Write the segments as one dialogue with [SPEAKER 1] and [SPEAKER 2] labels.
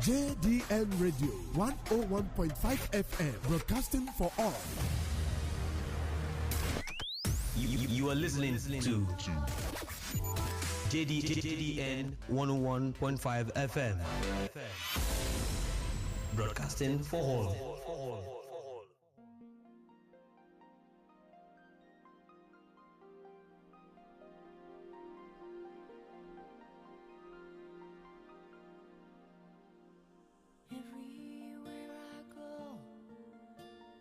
[SPEAKER 1] JDN Radio 101.5 FM, broadcasting for all.
[SPEAKER 2] You are listening to JDN 101.5 FM, broadcasting for all.
[SPEAKER 3] Everywhere I go,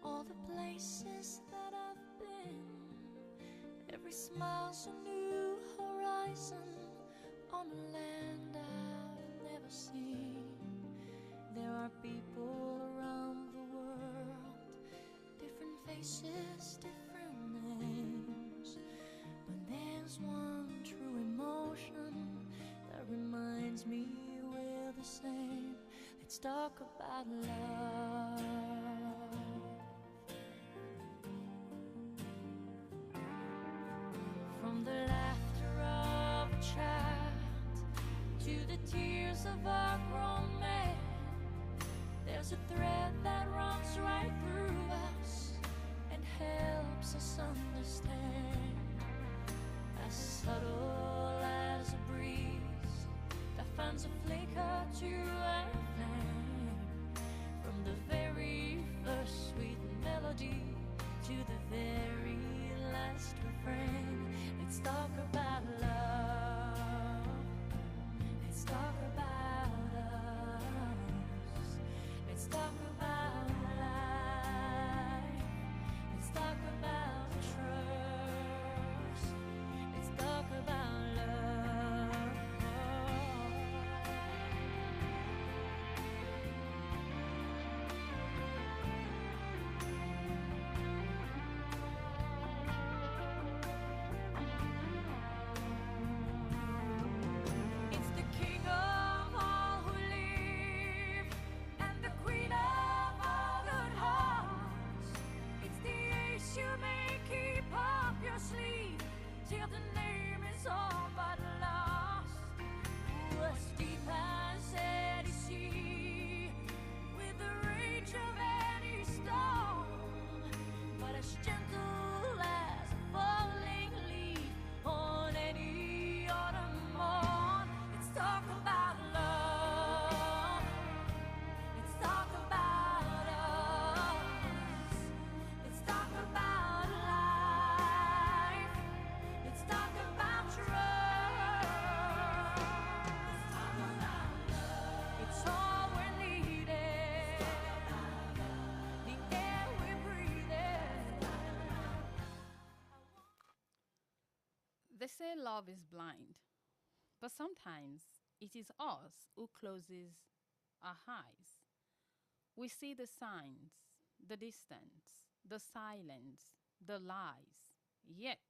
[SPEAKER 3] all the places that I've been, every smile's a new horizon on a land I've never seen. There are people around the world, different faces, different names, but there's one true emotion that reminds me we're the same. Let's talk about love. From the laughter of a child to the tears of a grown man, there's a thread that runs right through us and helps us understand. As subtle as a breeze that finds a flicker to a flame, from the very first sweet melody to the very last refrain. Let's talk about love. Let's talk about us. Let's talk about life. Let's talk about trust. Let's talk about love. It's the king of all who live and the queen of all good hearts. It's the ace you may keep up your sleeve till the name is all but lost. As deep as any sea, with the rage of any storm, but as gentle as a falling leaf on any autumn morn. Let's talk about love. Let's talk about us. Let's talk about life. Let's talk about trust. Let's talk about love. It's all we're needing. The air we breathe in.
[SPEAKER 4] They say love is blind, but sometimes it is us who closes our eyes. We see the signs, the distance, the silence, the lies, yet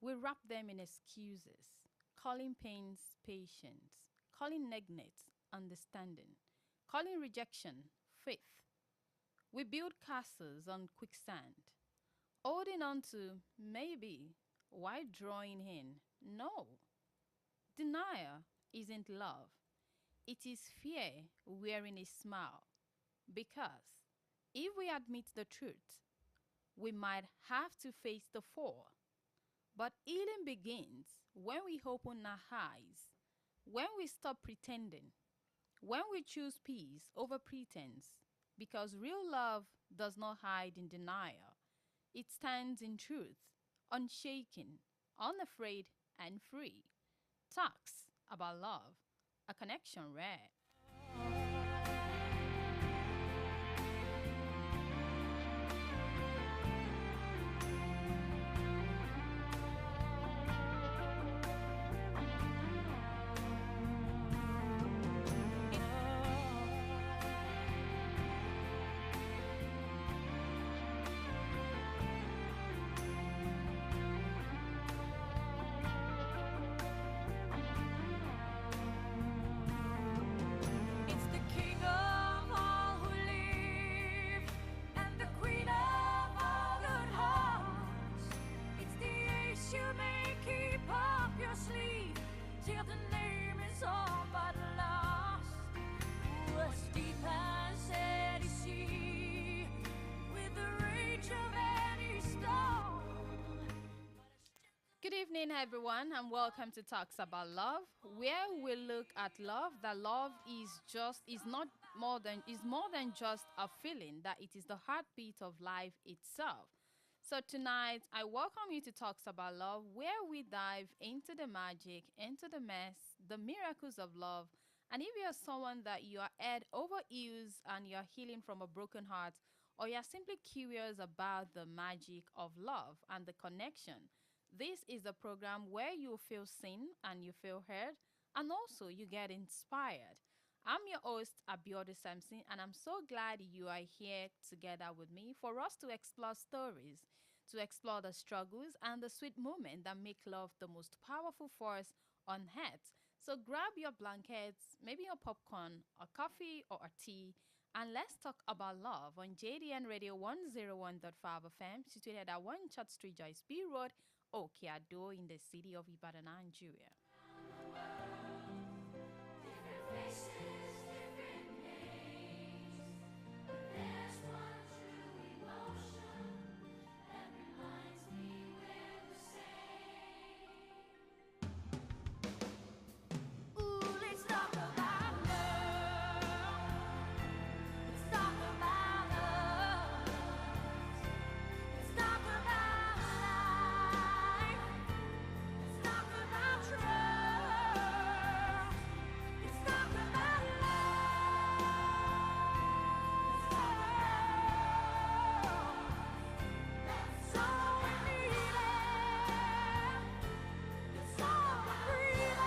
[SPEAKER 4] we wrap them in excuses, calling pains patience, calling neglect understanding, calling rejection faith. We build castles on quicksand, holding on to maybe while drawing in no. Denial isn't love, it is fear wearing a smile. Because if we admit the truth, we might have to face the fall. But healing begins when we open our eyes, when we stop pretending, when we choose peace over pretense. Because real love does not hide in denial, it stands in truth, unshaken, unafraid, and free. Talks about love, a connection rare. evening, everyone, and welcome to Talks About Love, where we look at love. That love is more than just a feeling. That it is the heartbeat of life itself. So tonight, I welcome you to Talks About Love, where we dive into the magic, into the mess, the miracles of love. And if you're someone that you are head over heels and you're healing from a broken heart, or you're simply curious about the magic of love and the connection, this is the program where you feel seen and you feel heard, and also you get inspired. I'm your host, Abiodun Sampson, and I'm so glad you are here together with me for us to explore stories, to explore the struggles and the sweet moments that make love the most powerful force on earth. So grab your blankets, maybe your popcorn, a coffee, or a tea, and let's talk about love on JDN Radio 101.5 FM, situated at 1 Church Street, Joyce B Road, Okeado, in the city of Ibadan, Nigeria.
[SPEAKER 3] Ooh, let's talk about love. Let's talk about us. Let's talk about life. Let's talk about trust. Let's talk about love. That's all we need. That's all we're breathing.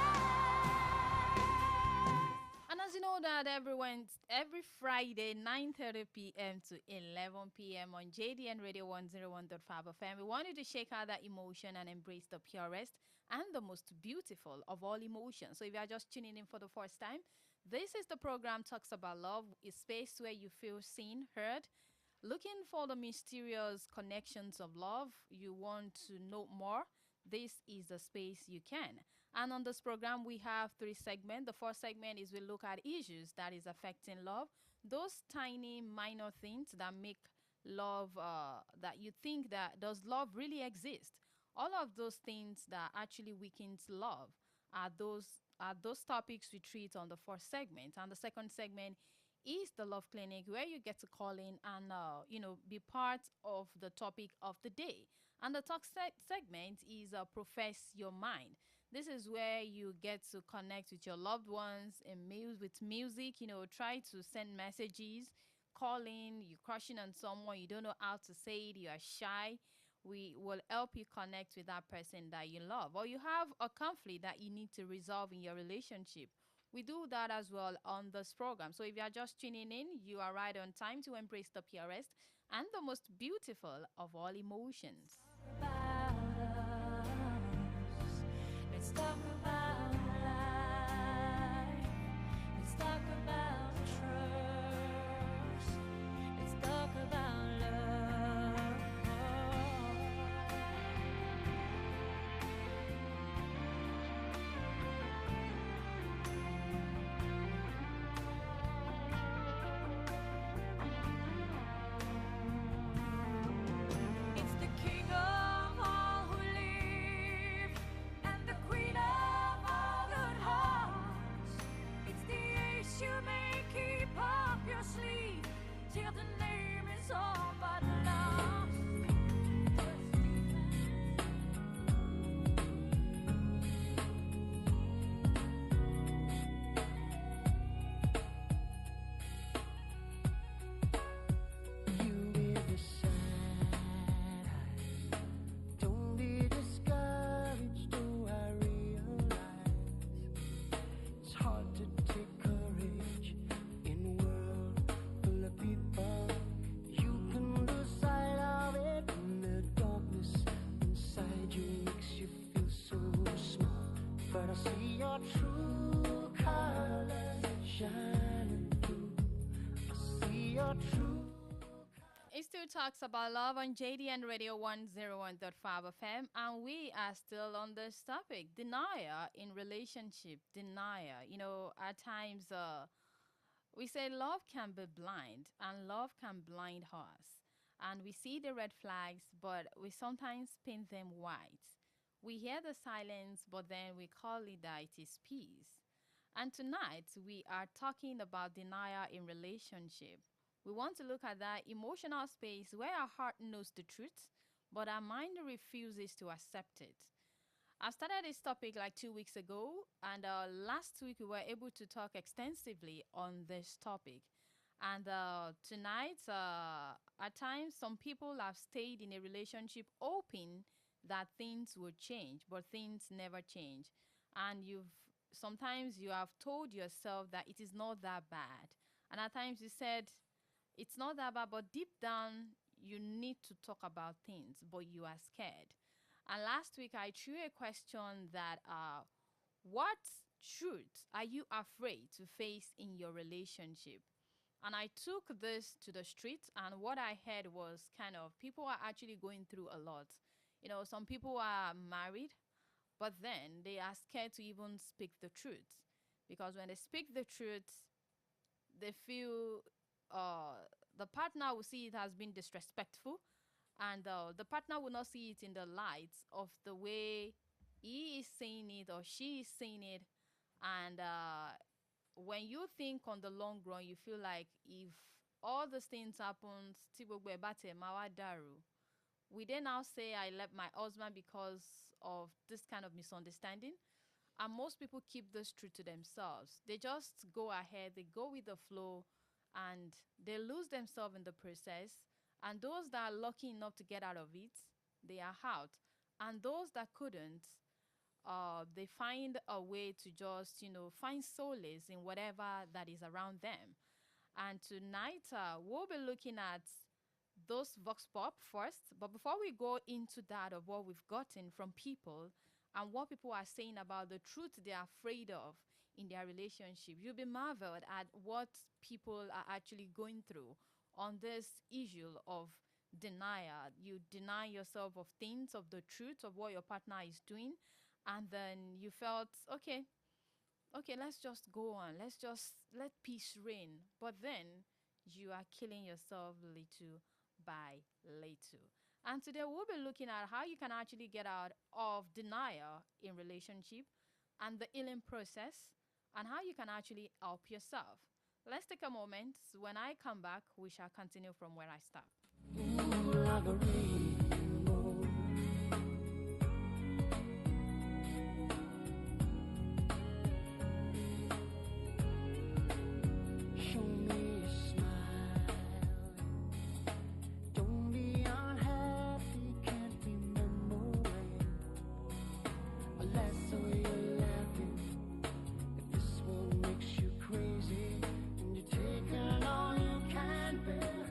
[SPEAKER 4] And as you know that every Friday, 9:30 p.m. to 11 p.m. on JDN Radio 101.5 FM, we want you to shake out that emotion and embrace the purest and the most beautiful of all emotions. So if you are just tuning in for the first time, this is the program Talks About Love, a space where you feel seen, heard, looking for the mysterious connections of love. You want to know more? This is the space you can. And on this program, we have three segments. The first segment is we look at issues that is affecting love, those tiny minor things that make love, that you think that does love really exist. All of those things that actually weakens love are those topics we treat on the first segment. And the second segment is the love clinic, where you get to call in and be part of the topic of the day. And the talk segment is profess your mind. This is where you get to connect with your loved ones and with music. Try to send messages, call in. You're crushing on someone, you don't know how to say it, you are shy. We will help you connect with that person that you love, or you have a conflict that you need to resolve in your relationship. We do that as well on this program. So if you are just tuning in, you are right on time to embrace the purest and the most beautiful of all emotions.
[SPEAKER 3] About us. Let's talk about life. Let's talk about trust. Let's talk about love. It's the King of all who live and the Queen of all good hearts. It's the ace you may keep up your sleeve till the name is all but lost.
[SPEAKER 5] You with the sad eyes. Don't be discouraged, oh, I realize it's hard to take courage in a world full of people. You can lose sight of it, and the darkness inside you makes you feel so small. But I see your true colors shining through. I see your true.
[SPEAKER 4] It still talks about love on JDN Radio 101.5 FM, and we are still on this topic: denial in relationship. Denial. At times, we say love can be blind, and love can blind us. And we see the red flags, but we sometimes paint them white. We hear the silence, but then we call it that it is peace. And tonight, we are talking about denial in relationship. We want to look at that emotional space where our heart knows the truth, but our mind refuses to accept it. I started this topic like 2 weeks ago, and last week we were able to talk extensively on this topic. And tonight, at times, some people have stayed in a relationship hoping that things would change, but things never change. And sometimes you have told yourself that it is not that bad. And at times you said, it's not that bad, but deep down, you need to talk about things, but you are scared. And last week, I threw a question that what truth are you afraid to face in your relationship? And I took this to the street, and what I heard was kind of people are actually going through a lot. You know, some people are married, but then they are scared to even speak the truth. Because when they speak the truth, they feel the partner will see it as being disrespectful, and the partner will not see it in the light of the way he is saying it or she is saying it. And when you think on the long run, you feel like if all these things happen, tí gbogbo ẹ̀ bá tiẹ̀ máa wá dàrú, we then now say I left my husband because of this kind of misunderstanding. And most people keep this true to themselves. They just go ahead, they go with the flow, and they lose themselves in the process. And those that are lucky enough to get out of it, they are out. And those that couldn't, they find a way to just, find solace in whatever that is around them. And tonight, we'll be looking at those vox pop first. But before we go into that of what we've gotten from people and what people are saying about the truth they're afraid of in their relationship, you'll be marveled at what people are actually going through on this issue of denial. You deny yourself of things, of the truth of what your partner is doing, and then you felt, okay, let's just go on. Let's just let peace reign. But then you are killing yourself little by little. And today we'll be looking at how you can actually get out of denial in relationship and the healing process and how you can actually help yourself. Let's take a moment. When I come back, we shall continue from where I stop.
[SPEAKER 5] Like a rainbow. Show me a smile. Don't be unhappy, can't remember when. Unless you're laughing. If this one makes you crazy and you're taking all you can bear,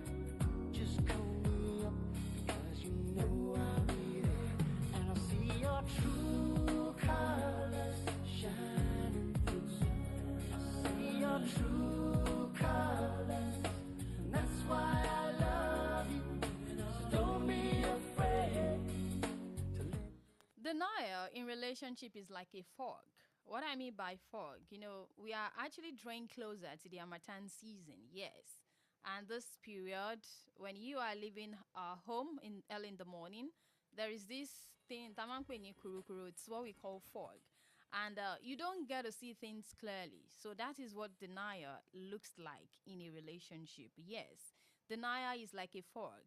[SPEAKER 5] just call me up because you know I'll be there. And I'll see your true colors shining through. I'll see your true colors, and that's why I love you. So don't be afraid to let.
[SPEAKER 4] Denial in relationship is like a fog. What I mean by fog, we are actually drawing closer to the Harmattan season, yes. And this period, when you are leaving home early in the morning, there is this thing, tamankweni kurukuru, it's what we call fog. And you don't get to see things clearly. So that is what denial looks like in a relationship, yes. Denial is like a fog.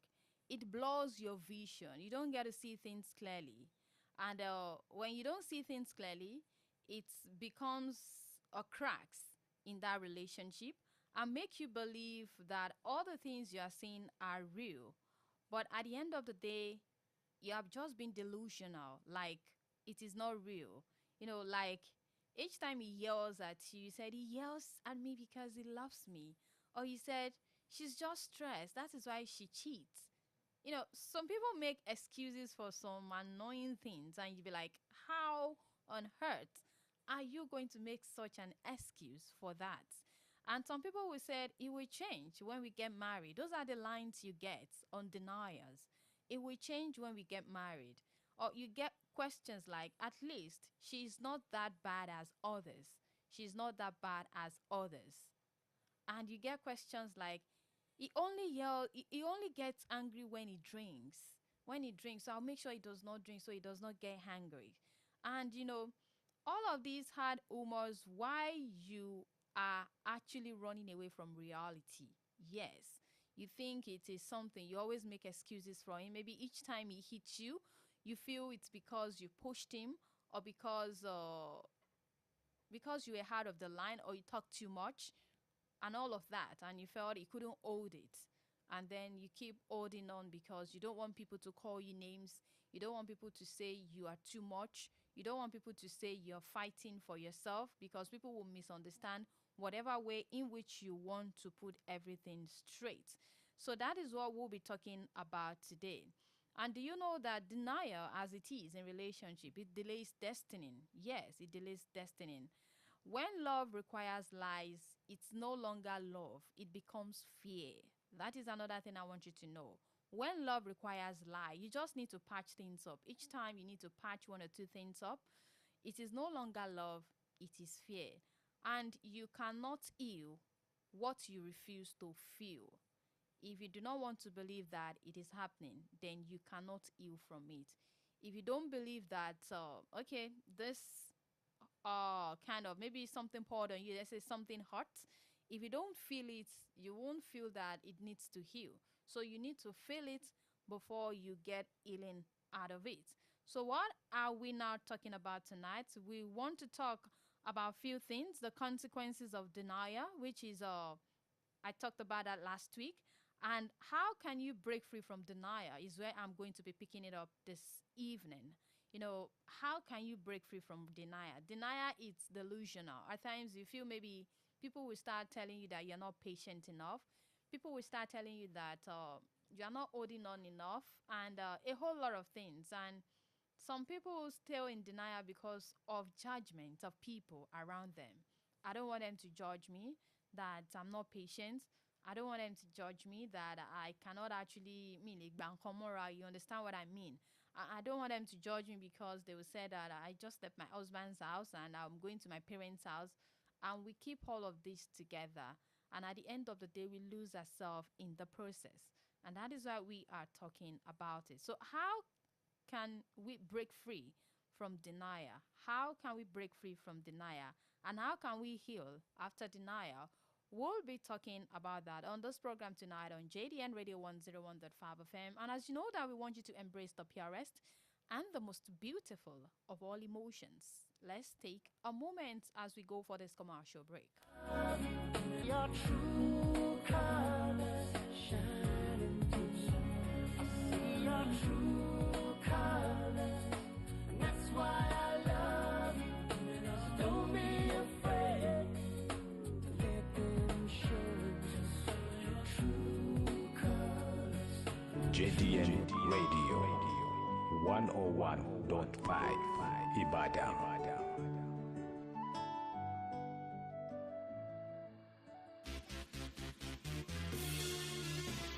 [SPEAKER 4] It blurs your vision. You don't get to see things clearly. And when you don't see things clearly, it becomes a cracks in that relationship and make you believe that all the things you are seeing are real. But at the end of the day, you have just been delusional, like it is not real. Like each time he yells at you, you said he yells at me because he loves me. Or he said, she's just stressed, that is why she cheats. Some people make excuses for some annoying things, and you be like, how on earth are you going to make such an excuse for that? And some people will say it will change when we get married. Those are the lines you get on deniers. It will change when we get married. Or you get questions like, at least she's not that bad as others. She's not that bad as others. And you get questions like, he only gets angry when he drinks. when he drinks, so I'll make sure he does not drink so he does not get hungry. And all of these hard humors why you are actually running away from reality. Yes, you think it is something, you always make excuses for him. Maybe each time he hits you, you feel it's because you pushed him, or because you were hard of the line, or you talked too much and all of that, and you felt he couldn't hold it. And then you keep holding on because you don't want people to call you names. You don't want people to say you are too much. You don't want people to say you're fighting for yourself, because people will misunderstand whatever way in which you want to put everything straight. So that is what we'll be talking about today. And do you know that denial, as it is in relationship, it delays destiny? Yes, it delays destiny. When love requires lies, it's no longer love. It becomes fear. That is another thing I want you to know. When love requires lie, you just need to patch things up. Each time you need to patch one or two things up, it is no longer love, it is fear. And you cannot heal what you refuse to feel. If you do not want to believe that it is happening, then you cannot heal from it. If you don't believe that, this kind of, maybe something poured on you, let's say something hot, if you don't feel it, you won't feel that it needs to heal. So you need to feel it before you get healing out of it. So what are we now talking about tonight? We want to talk about a few things. The consequences of denial, which is, I talked about that last week. And how can you break free from denial is where I'm going to be picking it up this evening. How can you break free from denial? Denial is delusional. At times you feel maybe people will start telling you that you're not patient enough. People will start telling you that you're not holding on enough, and a whole lot of things. And some people stay in denial because of judgment of people around them. I don't want them to judge me that I'm not patient. I don't want them to judge me that I cannot actually you understand what I mean? I don't want them to judge me because they will say that I just left my husband's house and I'm going to my parents' house. And we keep all of this together. And at the end of the day, we lose ourselves in the process. And that is why we are talking about it. So how can we break free from denial? How can we break free from denial? And how can we heal after denial? We'll be talking about that on this program tonight on JDN Radio 101.5 FM. And as you know that we want you to embrace the purest and the most beautiful of all emotions. Let's take a moment as we go for this commercial break.
[SPEAKER 5] Your true colors shining through. I see your true colors, and that's why I love you. So don't be afraid to let them show your true colors.
[SPEAKER 6] JDN Radio 101.5 Ibadan.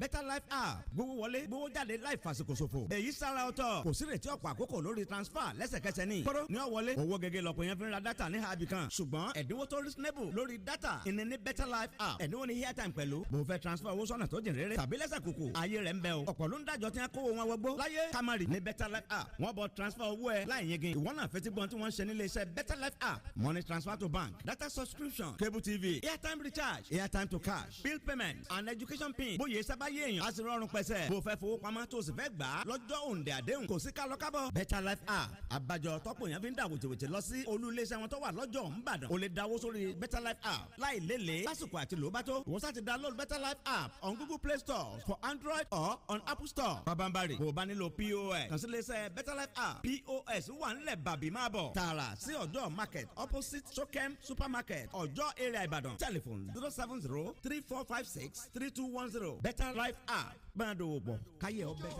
[SPEAKER 7] Better Life app gbowó wọlé gbowó jáde láì fàsìkò ṣòfò. Èyí sára ọ̀tọ̀ kò sí retí ọ̀pọ̀ àkókò lórí transfer lẹ́sẹ̀kẹsẹ̀ ni. Kóró ní ó wọlé owó gẹ́gẹ́ lọ́pọ̀ yẹn fi ń ra data ní hàbí kan. Ṣùgbọ́n ẹ̀dínwó tó reasonable lórí data ìní ní Better Life app. Ẹ̀dínwó ní airtime pẹ̀lú. Bó fẹ́ transfer owó sọ́nà tó jìn rere tàbí lẹ́sẹ̀ kùkù. Ayé rẹ̀ ń bẹ o. Ọ̀pọ̀ ló ń dájọ́ tí wọ́n kó wọn wọgbó. Láyé Kamari ní Better Life app. Wọ́n bọ̀ transfer owó ẹ̀ láì yingin. Ìwọ náà fetí gbọ́n tí wọ́n ń ṣe nílé iṣẹ́ Better Life app. Money transfer to bank, data subscription, cable TV, airtime recharge, airtime to cash, bill payment, and education pin. Bóyá sábà yé èèyàn. A sì rọrùn pẹ̀sẹ̀. Bó fẹ́ fowó pamọ́ tó sì fẹ́ gbà á lọ́jọ́ òǹdè àdéhùn kò sí kálọ kábọ̀. Better Life app àbájọ tọ́pọ̀ èèyàn fi ń dà wòtìwòtì lọ sí olú iléeṣẹ́ wọn tó wà lọ́jọ́ Ìbàdàn. O lè dáwó sórí Better Life app láì lélẹ̀ lásìkò àti lóbá tó. Ìwọ sá ti download Better Life app on Google Play Store for Android or on Apple Store. Pabambari kò bá nílò POS. Kàn sí iléeṣẹ́ Better Life app. POS wà nílẹ̀ bàbí máa bọ̀. Tààrà sí ọjọ́ market opposite Sokem supermarket ọjọ́ area Ìbàdàn. Telephone 070-3456-3210. Better Life app. Bá a dòwò pọ̀ káyé ọ bẹ́ẹ̀.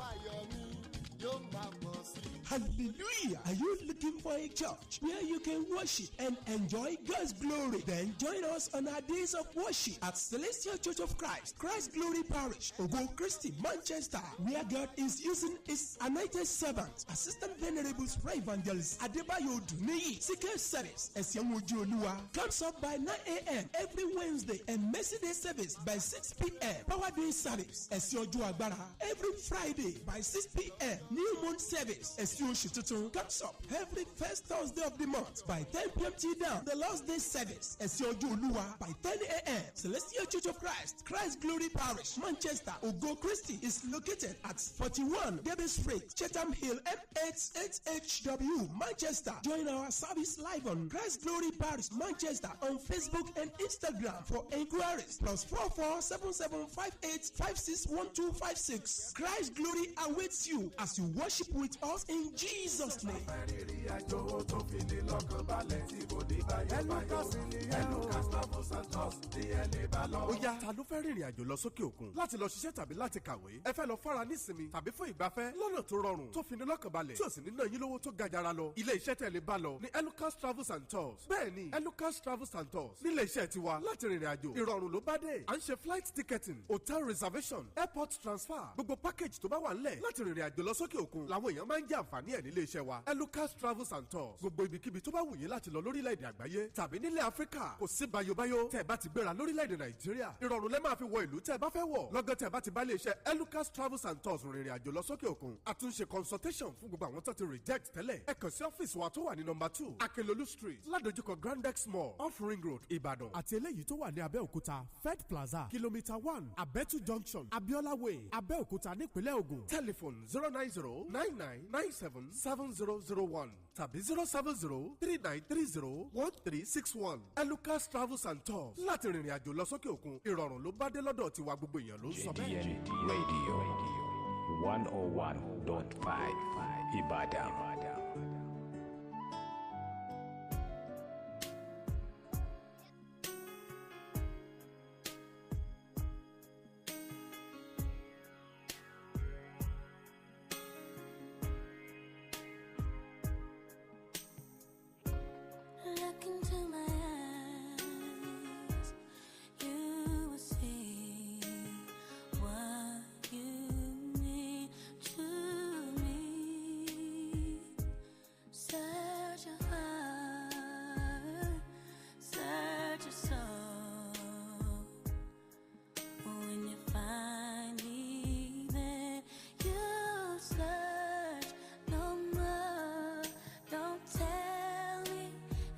[SPEAKER 1] yóò máa mọ̀ sí.
[SPEAKER 8] Hallelujah! Are you looking for a church where you can worship and enjoy God's glory? Then join us on our days of worship at Celestial Church of Christ, Christ Glory Parish, Ogo Christi, Manchester, where God is using His anointed servant, Assistant Venerable Evangelist Adebayo Duniyi. Secret service, Esiamoju Oluwa, comes up by 9 a.m. every Wednesday and Mercy Day service by 6 p.m. Power Day service, Esioju Agbara, every Friday by 6 p.m. New Moon service, Esioshi Tutun, comes up every first Thursday of the month by 10 p.m. till down. The Lord's Day service, Esioju Oluwa, by 10 a.m. Celestial Church of Christ, Christ Glory Parish, Manchester, Ogo Christi is located at 41 Davis Street, Chatham Hill, M88HW, Manchester. Join our service live on Christ Glory Parish, Manchester on Facebook and Instagram for inquiries. +44 7758 561256. Christ Glory awaits you as you worship with us in Jesus' name.
[SPEAKER 1] Ó yá, ta ló fẹ́ rìnrìn àjò lọ sókè òkun láti lọ ṣiṣẹ́ tàbí láti kàwé? Ẹ fẹ́ lọ fara nísinmi tàbí fún ìgbafẹ́ lọ́nà tó rọrùn tó fini lọ́kàn balẹ̀ tí ò sì ní ná yín lówó tó ga jara lọ. Ilé iṣẹ́ tẹ̀lé bá lọ ní Elucas Travels and Tours. Bẹ́ẹ̀ni, Elucas Travels and Tours nílé iṣẹ́ tiwa láti rìnrìn àjò. Ìrọ̀rùn ló bá dé. À ń ṣe flight ticketing, hotel reservation, airport transfer. Gbogbo package tó bá wà ńlẹ̀ láti rìnrìn àjò lọ sókè òkun làwọn èèyàn máa ń jẹ àǹfààní ẹ̀ nílé iṣẹ́ wa. Elucas Travels and Tours. Gbogbo ibikíbi tó bá wù yín láti lọ lórílẹ̀‐èdè àgbáyé tàbí nílẹ̀ Áfíríkà kò sí bayobayo tẹ́ ẹ bá ti gbéra lórílẹ̀‐èdè Nàìjíríà. Ìrọ̀rùn lẹ́ máa fi wọ ìlú tẹ́ ẹ bá fẹ́ wọ̀. Lọ́gán tẹ́ ẹ bá ti bá lè ṣe Elucas Travels and Tours rìnrìn àjò lọ sókè òkun. Àtúnṣe consultation fún gbogbo àwọn tó ti reject tẹ́lẹ̀. Ẹ kàn sí ọ́fíìsì wa tó wà ní nọ́mbà 2 Akelolu Street ládojúkọ Grandex Mall off Ring Road Ìbàdàn. Àti eléyìí tó wà ní Abẹ́òkúta Fed Plaza kìlómítà 1 Abetu Junction Abiola Way Abẹ́òkúta nípínlẹ̀ Ògùn. Telephone 09099977001 tàbí 07039301361. Elucas Travels and Tours láti rìnrìn àjò lọ sókè òkun. Ìrọ̀rùn ló bá dé lọ́dọ̀ tiwa gbogbo èèyàn ló ń sọ bẹ́ẹ̀.
[SPEAKER 6] JDN Radio 101.5 Ibadan.
[SPEAKER 3] Look into my eyes, you will see what you mean to me. Search your heart, search your soul. When you find me, then you search no more. Don't tell me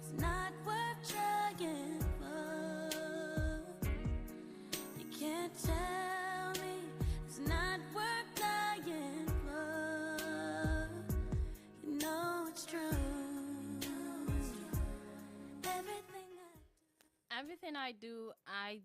[SPEAKER 3] it's not worth trying for. You can't tell me it's not worth dying for. You know it's true.
[SPEAKER 4] Everything I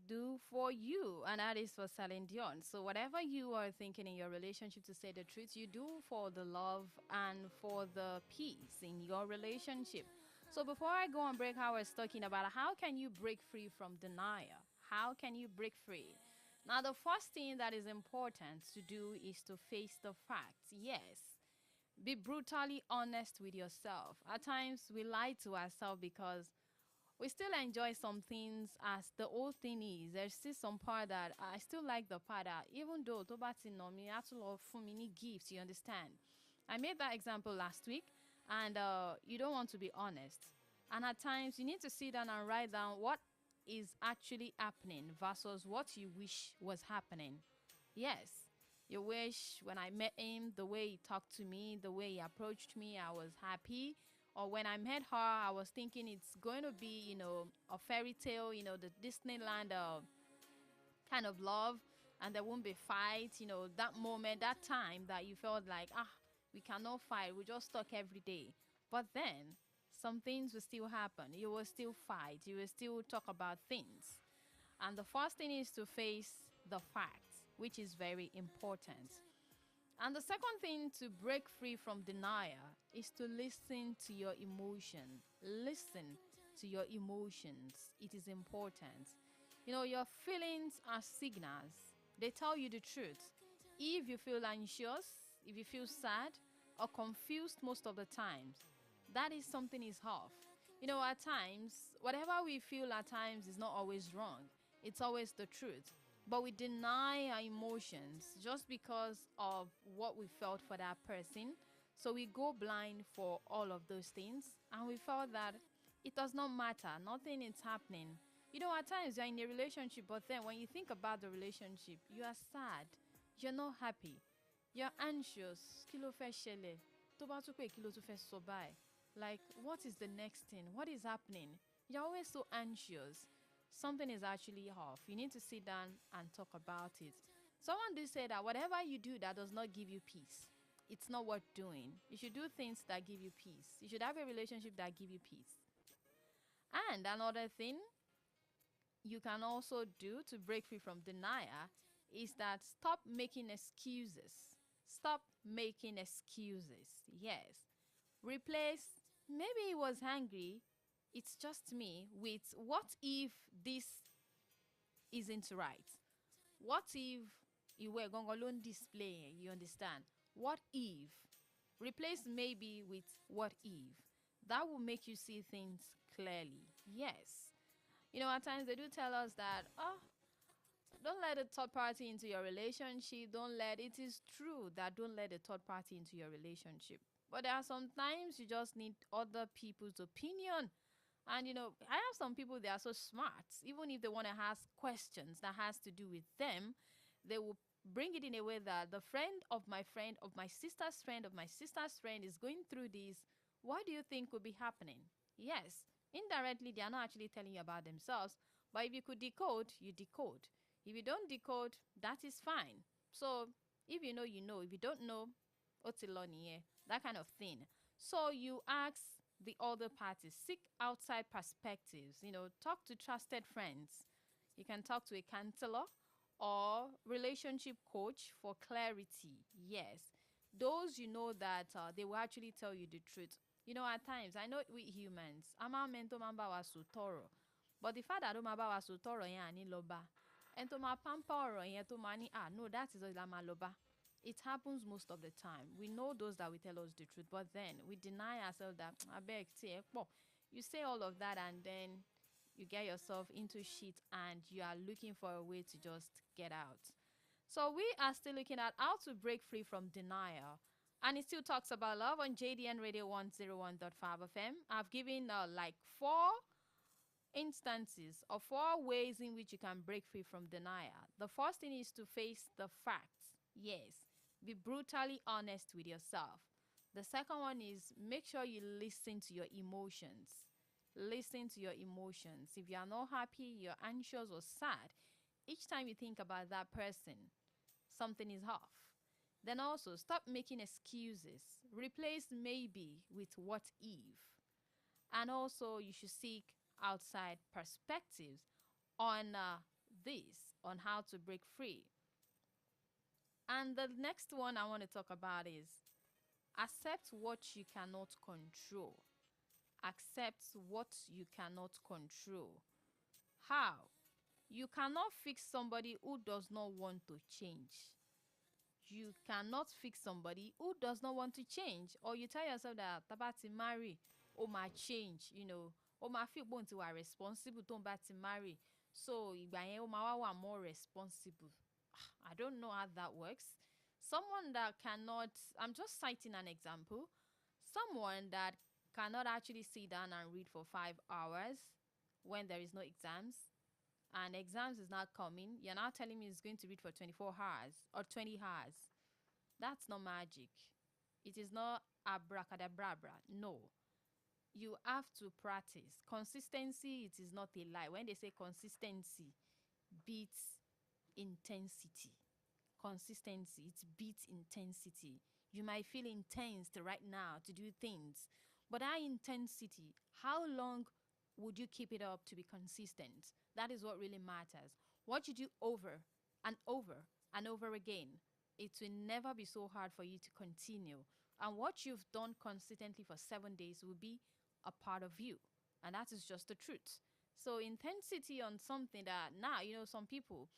[SPEAKER 4] do for you, and that is for Celine Dion. So whatever you are thinking in your relationship, to say the truth, you do for the love and for the peace in your relationship. So before I go on break, I was talking about how can you break free from denial? How can you break free? Now, the first thing that is important to do is to face the facts. Yes. Be brutally honest with yourself. At times, we lie to ourselves because we still enjoy some things as the old thing is. There's still some part that I still like the part that even though Tobati no me, I love for many gifts, you understand? I made that example last week, and you don't want to be honest. And at times, you need to sit down and write down what is actually happening versus what you wish was happening. Yes, you wish when I met him, the way he talked to me, the way he approached me, I was happy. Or when I met her, I was thinking it's going to be, a fairy tale, the Disneyland kind of love, and there won't be fights, that moment, that time that you felt like, we cannot fight, we just talk every day. But then, some things will still happen. You will still fight. You will still talk about things. And the first thing is to face the facts, which is very important. And the second thing to break free from denial is to listen to your emotion. Listen to your emotions. It is important. Your feelings are signals. They tell you the truth. If you feel anxious, if you feel sad, or confused most of the times, that is something is off. You know, at times, whatever we feel at times is not always wrong. It's always the truth. But we deny our emotions just because of what we felt for that person. So we go blind for all of those things, and we felt that it does not matter. Nothing is happening. You know, at times you're in a relationship, but then when you think about the relationship, you are sad. You're not happy. You're anxious. Kí ló fẹ́ ṣẹlẹ̀? Tó bá tún pé kí ló tún fẹ́ sọ báyìí? Like, what is the next thing? What is happening? You're always so anxious. Something is actually off. You need to sit down and talk about it. Someone did say that whatever you do that does not give you peace, it's not worth doing. You should do things that give you peace. You should have a relationship that give you peace. And another thing you can also do to break free from denial is that stop making excuses. Stop making excuses. Yes. Replace, maybe he was angry, it's just me, with what if this isn't right? What if you were gongolon display? You understand? What if? Replace maybe with what if. That will make you see things clearly. Yes. You know, at times they do tell us that, don't let a third party into your relationship. It is true that don't let a third party into your relationship. But there are some times you just need other people's opinion. And, you know, I have some people, they are so smart. Even if they want to ask questions that has to do with them, they will bring it in a way that the friend, of my sister's friend, of my sister's friend is going through this. What do you think could be happening? Yes, indirectly, they are not actually telling you about themselves. But if you could decode, you decode. If you don't decode, that is fine. So if you know, you know. If you don't know, otiloniye, that kind of thing. So you ask the other parties, seek outside perspectives. You know, talk to trusted friends. You can talk to a counselor or relationship coach for clarity. Yes, those you know that they will actually tell you the truth. You know, at times, I know we humans, ama mento mamba wa sutoro, but the fact that don't mamba wa sutoro yen ani loba, and to ma pampa oro yen to mani no, that is lama loba. It happens most of the time. We know those that will tell us the truth, but then we deny ourselves that I beg, you say all of that and then you get yourself into shit and you are looking for a way to just get out. So we are still looking at how to break free from denial. And it still talks about love on JDN Radio 101.5 FM. I've given like 4 instances or 4 ways in which you can break free from denial. The first thing is to face the facts. Yes, be brutally honest with yourself. The second one is make sure you listen to your emotions. Listen to your emotions. If you are not happy, you're anxious or sad, each time you think about that person, something is off. Then also stop making excuses. Replace maybe with what if. And also you should seek outside perspectives on on how to break free. And the next one I want to talk about is accept what you cannot control. Accept what you cannot control. How? You cannot fix somebody who does not want to change. You cannot fix somebody who does not want to change. Or you tell yourself that tabati marry, or my change, you know, or my feel want to are responsible to bati marry. So you more responsible. I don't know how that works. Someone that cannot, I'm just citing an example. Someone that cannot actually sit down and read for 5 hours when there is no exams, and exams is not coming, you're now telling me he's going to read for 24 hours or 20 hours. That's not magic. It is not abracadabra. No. You have to practice. Consistency, it is not a lie. When they say consistency beats intensity. Consistency, it beats intensity. You might feel intense right now to do things, but that intensity, how long would you keep it up to be consistent? That is what really matters. What you do over and over and over again, it will never be so hard for you to continue. And what you've done consistently for 7 days will be a part of you. And that is just the truth. So intensity on something that now, you know, some people,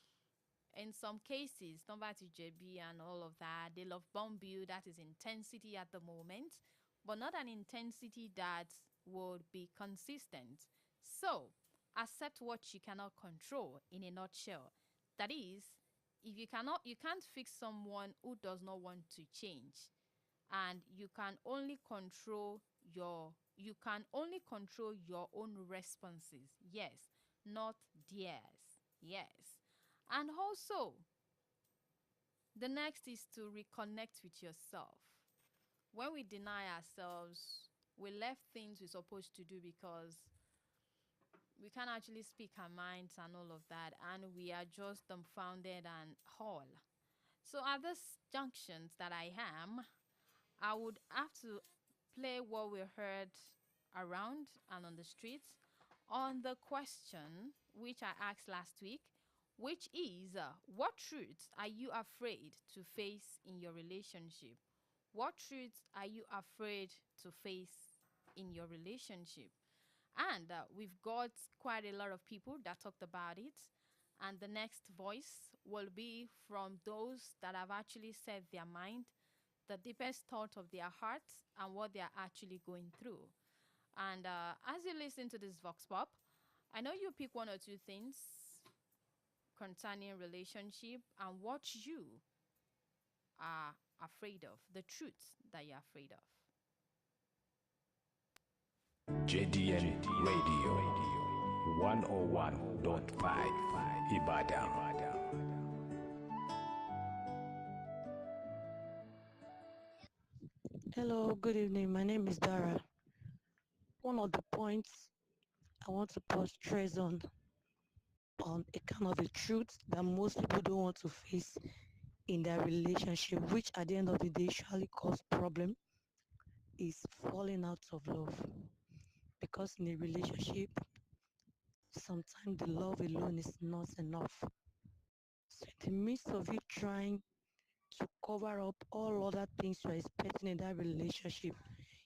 [SPEAKER 4] In some cases, Tomba to JB and all of that, they love bomb you. That is intensity at the moment, but not an intensity that would be consistent. So, accept what you cannot control in a nutshell. That is, if you can't fix someone who does not want to change, and you can only control your own responses. Yes, not theirs. Yes. And also, the next is to reconnect with yourself. When we deny ourselves, we left things we're supposed to do because we can't actually speak our minds and all of that, and we are just dumbfounded and all. So at this junctions that I am, I would have to play what we heard around and on the streets on the question which I asked last week, which is what truths are you afraid to face in your relationship? What truths are you afraid to face in your relationship? And we've got quite a lot of people that talked about it. And the next voice will be from those that have actually said their mind, the deepest thought of their hearts, and what they are actually going through. And as you listen to this Vox Pop, I know you pick one or two things concerning relationship and what you are afraid of, the truths that you're afraid of.
[SPEAKER 6] JDN Radio 101.5 Ibadan.
[SPEAKER 9] Hello, good evening. My name is Dara. One of the points I want to put stress on a kind of the truth that most people don't want to face in their relationship, which at the end of the day usually cause problem, is falling out of love. Because in a relationship, sometimes the love alone is not enough. So in the midst of you trying to cover up all other things you're expecting in that relationship,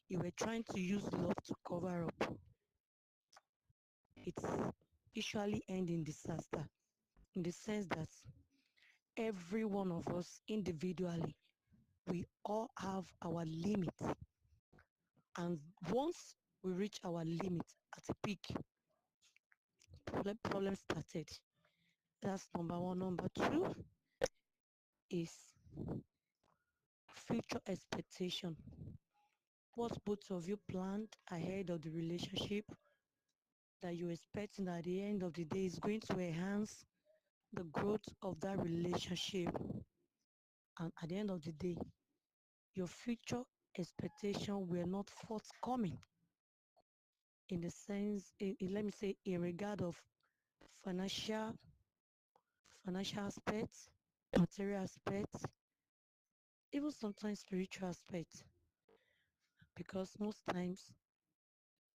[SPEAKER 9] you were trying to use love to cover up. It's usually end in disaster, in the sense that every one of us individually, we all have our limits. And once we reach our limit at a peak, problem started. That's number one. Number two is future expectation. What both of you planned ahead of the relationship that you're expecting at the end of the day is going to enhance the growth of that relationship. And at the end of the day, your future expectation were not forthcoming in the sense, let me say, in regard of financial aspects, material aspects, even sometimes spiritual aspects. Because most times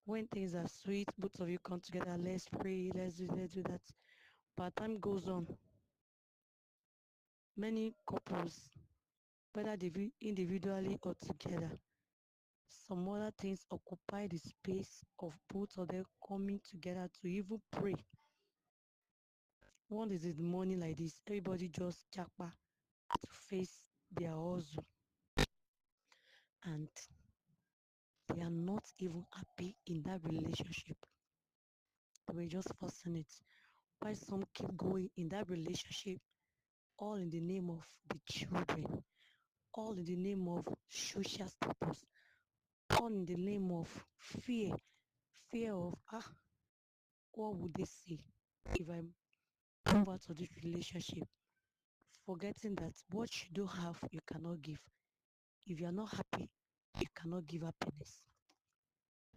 [SPEAKER 9] when things are sweet, both of you come together, let's pray, let's do that. But time goes on. Many couples, whether they individually or together, some other things occupy the space of both of them coming together to even pray. One is in the morning like this, everybody just japa to face their hustle, and they are not even happy in that relationship. They were just forcing it. Why some keep going in that relationship, all in the name of the children, all in the name of social status, all in the name of fear of what would they say if I move out of this relationship, forgetting that what you don't have you cannot give. If you are not happy, you cannot give happiness.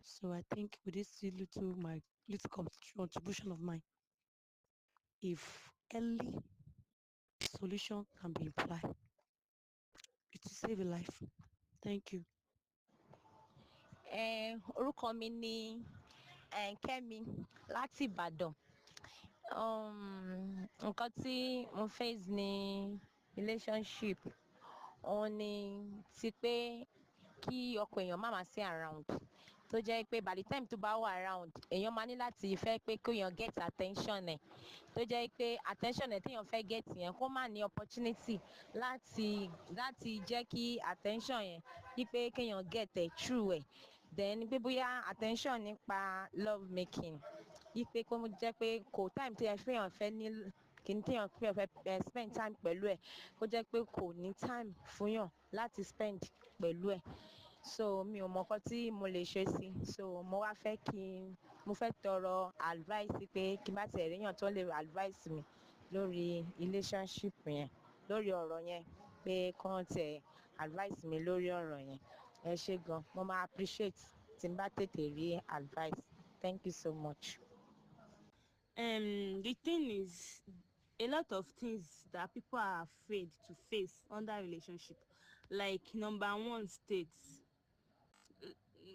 [SPEAKER 9] So I think with this my little contribution of mine, if early solution can be implied, it will save a life. Thank you.
[SPEAKER 10] Orúkọ mi ni Kẹ́mi láti Ìbàdàn. Nǹkan tí mo face ní relationship òun ni ti pé kí ọkọ èèyàn má máa sí around. tó jẹ́ pé by the time tó bá wà around èèyàn máa ní láti fẹ́ pé kéèyàn get attention ẹ̀ tó jẹ́ pé attention ẹ̀ téèyàn fẹ́ get yẹn kó má ní opportunity láti jẹ́ kí attention yẹn yí pé kéèyàn get ẹ̀ true ẹ̀ then pé bóyá attention nípa love making yí pé kó jẹ́ pé kò time téèyàn fẹ́ ní kì í téèyàn fẹ́ spend time pẹ̀lú ẹ̀ kó jẹ́ pé kò ní time fúnyàn láti spend pẹ̀lú ẹ̀ so mi ò mọ nǹkan tí mo lè ṣe sí so mo wá fẹ́ mo fẹ́ tọrọ advice pé kí n bá tẹ̀ ríyàn tó lè advice mi lórí relationship yẹn lórí ọ̀rọ̀ yẹn pé kàn tẹ̀ advice mi lórí ọ̀rọ̀ yẹn ẹ ṣé gan mo máa appreciate tí n bá tètè rí advice thank you so much.
[SPEAKER 11] The thing is, a lot of things that people are afraid to face under relationship, like number one states.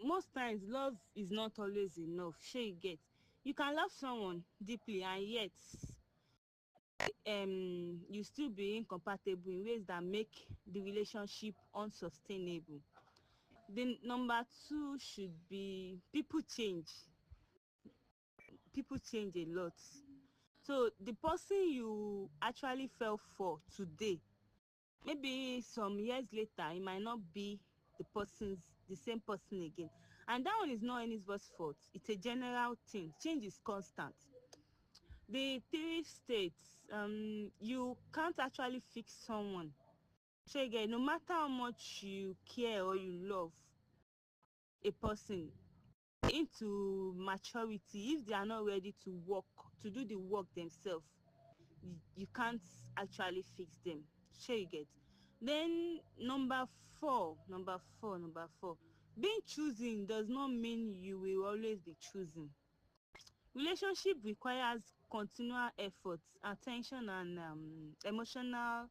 [SPEAKER 11] Most times love is not always enough. Sure, you can love someone deeply and yet you still be incompatible in ways that make the relationship unsustainable. Then number two should be people change a lot. So the person you actually fell for today, maybe some years later, it might not be the same person again. And that one is not anybody's fault. It's a general thing. Change is constant. The three states, you can't actually fix someone. So again, no matter how much you care or you love a person into maturity, if they are not ready to do the work themselves, you can't actually fix them. Sure you get. Then number four, being chosen does not mean you will always be chosen. Relationship requires continual effort, attention, and emotional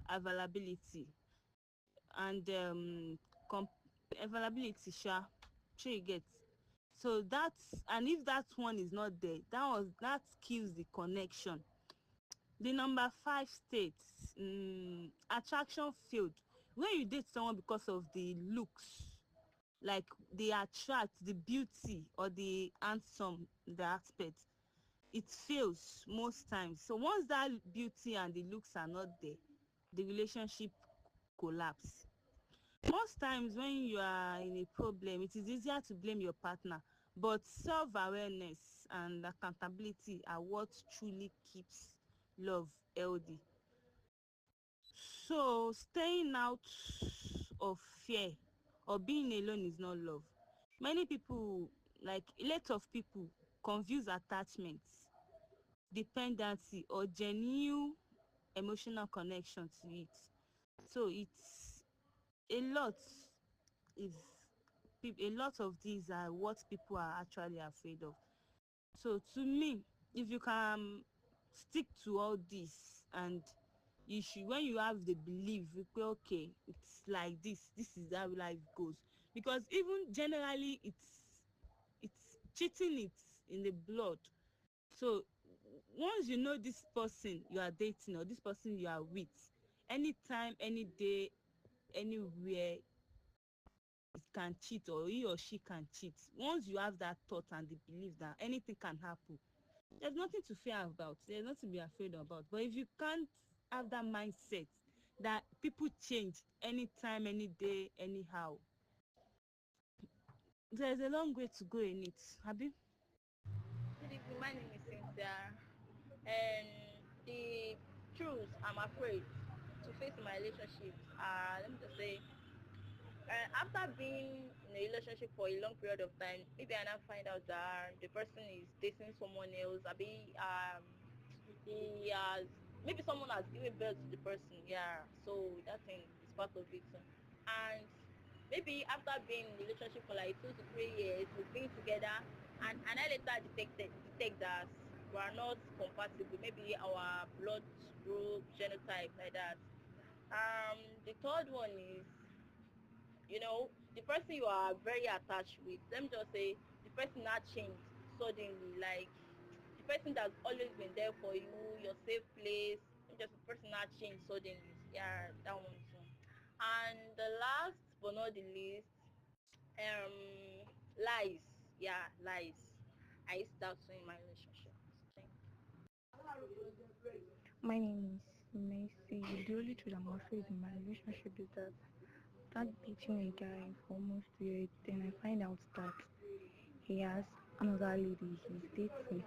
[SPEAKER 11] availability, and availability. Sure you get. So and if that one is not there, that kills the connection. The number five states, attraction failed. When you date someone because of the looks, like they attract the beauty or the handsome, the aspect, it fails most times. So once that beauty and the looks are not there, the relationship collapse. Most times when you are in a problem, it is easier to blame your partner, but self-awareness and accountability are what truly keeps love healthy. So staying out of fear or being alone is not love. Many people, like a lot of people, confuse attachments, dependency, or genuine emotional connection to it. So it's a lot of these are what people are actually afraid of. So to me, if you can stick to all this, and you should, when you have the belief, okay, it's like this is how life goes, because even generally it's cheating, it's in the blood. So once you know this person you are dating or this person you are with, anytime, any day, anywhere, it can cheat, or he or she can cheat. Once you have that thought and the belief that anything can happen, there's nothing to fear about, there's nothing to be afraid about. But if you can't have that mindset that people change anytime, any day, anyhow, there's a long way to go in it. Abi?
[SPEAKER 12] Good evening, my name is Cynthia, and the truth I'm afraid to face in my relationship, let me just say, after being in a relationship for a long period of time, maybe I now find out that the person is dating someone else. He has, maybe someone has given birth to the person. Yeah, so that thing is part of it. And maybe after being in a relationship for like 2 to 3 years, we've been together, and I later detect that we are not compatible. Maybe our blood group, genotype, like that. The third one is, the person you are very attached with, let me just say, the person not changed suddenly, like the person that's always been there for you, your safe place, just the person not changed suddenly. Yeah, that one too. And the last but not the least, Lies. Yeah, lies. I used that too in my relationship. Thank
[SPEAKER 13] My name is Messi. The only truth I'm afraid in my relationship is that after dating a guy for almost 2 years, then I find out that he has another lady he's dating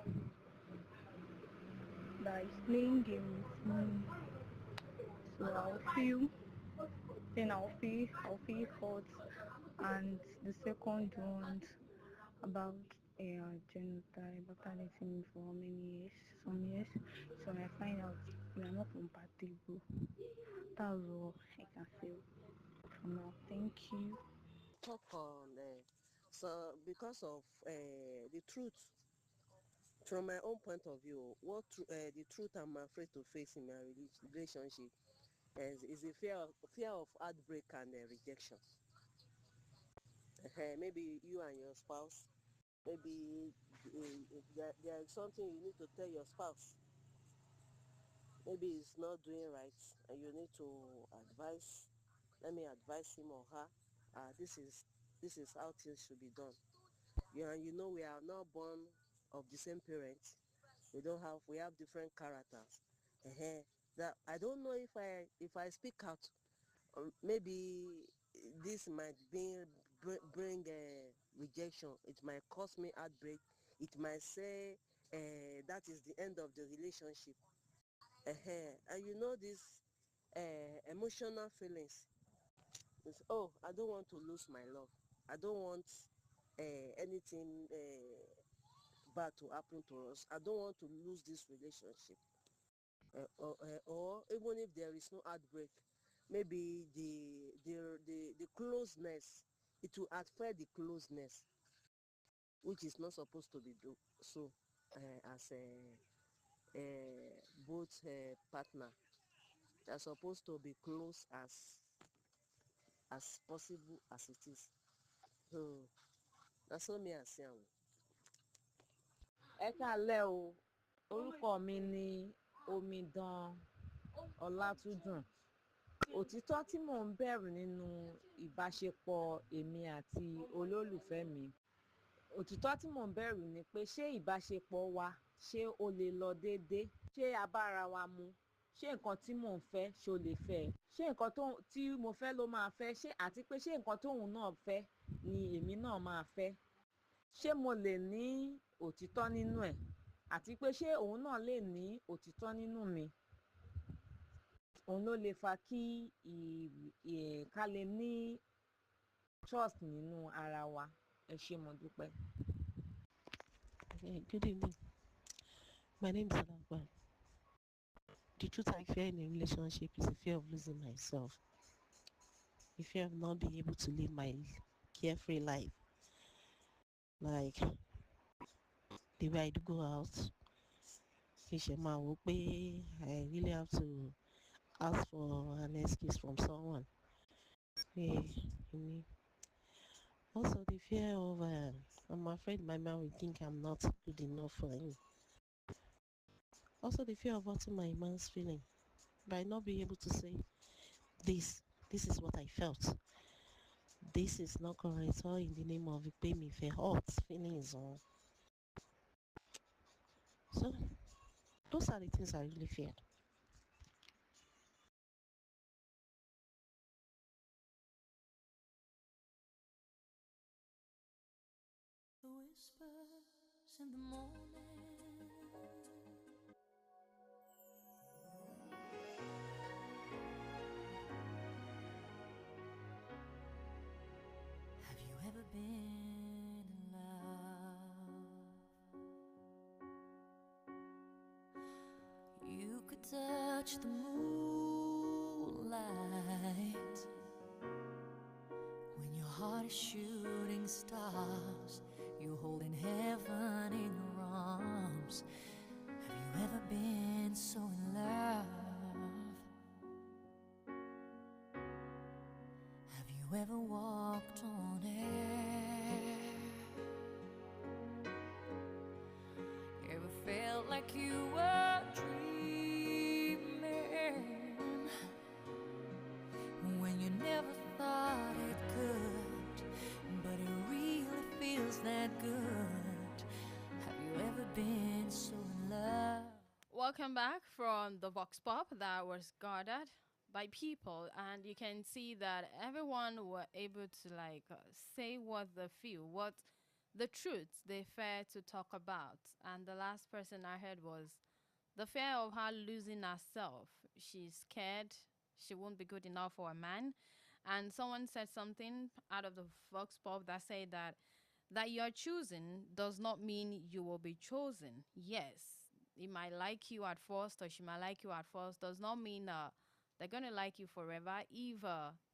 [SPEAKER 13] that is playing game with me. So I'll feel hurt. And the second one about genotype after dating me for how many years, some years. So when I find out we are not compatible, that's all I can say for now. Thank you.
[SPEAKER 14] Talk on so because of the truth from my own point of view, the truth I'm afraid to face in my relationship is the fear of heartbreak and rejection. Maybe you and your spouse, maybe there is something you need to tell your spouse. Maybe he's not doing right, and you need to advise. Let me advise him or her. This is how things should be done. We are not born of the same parents. We have different characters. That I don't know if I speak out, maybe this might bring rejection. It might cause me heartbreak. It might say that is the end of the relationship. And this emotional feelings is, oh, I don't want to lose my love. I don't want anything bad to happen to us. I don't want to lose this relationship. Or even if there is no outbreak, maybe the closeness, it will affect the closeness, which is not supposed to be so. As both partner, they are supposed to be close as possible as it is. So that's all me I say.
[SPEAKER 10] Ẹ káalẹ́ o, orúkọ mi ni Omidan Ọlátúndùn. Òtítọ́ tí mò ń bẹ̀rù nínú ìbáṣepọ̀ èmi àti olólùfẹ́ mi. Òtítọ́ tí mò ń bẹ̀rù ni pé ṣé ìbáṣepọ̀ wa ṣé ó lè lọ déédé? Ṣé a bára wa mu? Ṣé nǹkan tí mò ń fẹ́ ṣó lè fẹ́? Ṣé nǹkan tí mo fẹ́ ló máa fẹ́? Àti pé ṣé nǹkan tóun náà fẹ́ ni èmi náà máa fẹ́? Ṣé mo lè ní òtítọ́ nínú ẹ̀? Àti pé ṣé òun náà lè ní òtítọ́ nínú mi? Òun ló lè fa kí ká lè ní trust nínú ara wa. Ẹ ṣé mo dúpẹ́.
[SPEAKER 15] Good evening. My name is Alagba. The truth I fear in a relationship is the fear of losing myself. The fear of not being able to live my carefree life. Like the way I do go out. I really have to ask for an excuse from someone. Also the fear of I'm afraid my man will think I'm not good enough for him. Also the fear of hurting my man's feeling by not being able to say this is what I felt. This is not correct, all in the name of pay me for hurt feelings. So those are the things I really fear.
[SPEAKER 3] The whispers in the morning. Have you ever been in love? You could touch the moonlight when your heart is shooting stars. You're holding heaven in your arms. Have you ever been so in love? Have you ever walked on air? Ever felt like you were dreaming when you never thought it could, but it really feels that good? Have you ever been so in love?
[SPEAKER 4] Welcome back from the Vox Pop that was gathered by people, and you can see that everyone were able to say what they feel, what the truths they fear to talk about. And the last person I heard was the fear of her losing herself. She's scared she won't be good enough for a man. And someone said something out of the Vox Pop that said that you're choosing does not mean you will be chosen. Yes, he might like you at first, or she might like you at first, does not mean they're going to like you forever if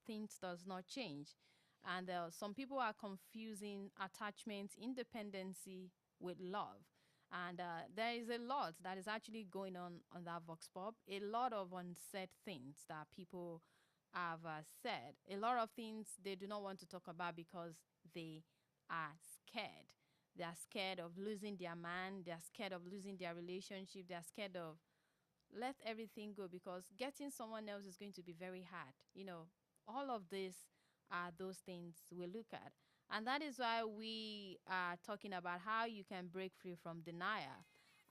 [SPEAKER 4] things does not change. And some people are confusing attachment, independency with love. And there is a lot that is actually going on that Vox Pop. A lot of unsaid things that people have said. A lot of things they do not want to talk about because they are scared. They are scared of losing their man. They are scared of losing their relationship. They are scared of let everything go because getting someone else is going to be very hard. All of this are those things we look at. And that is why we are talking about how you can break free from denial.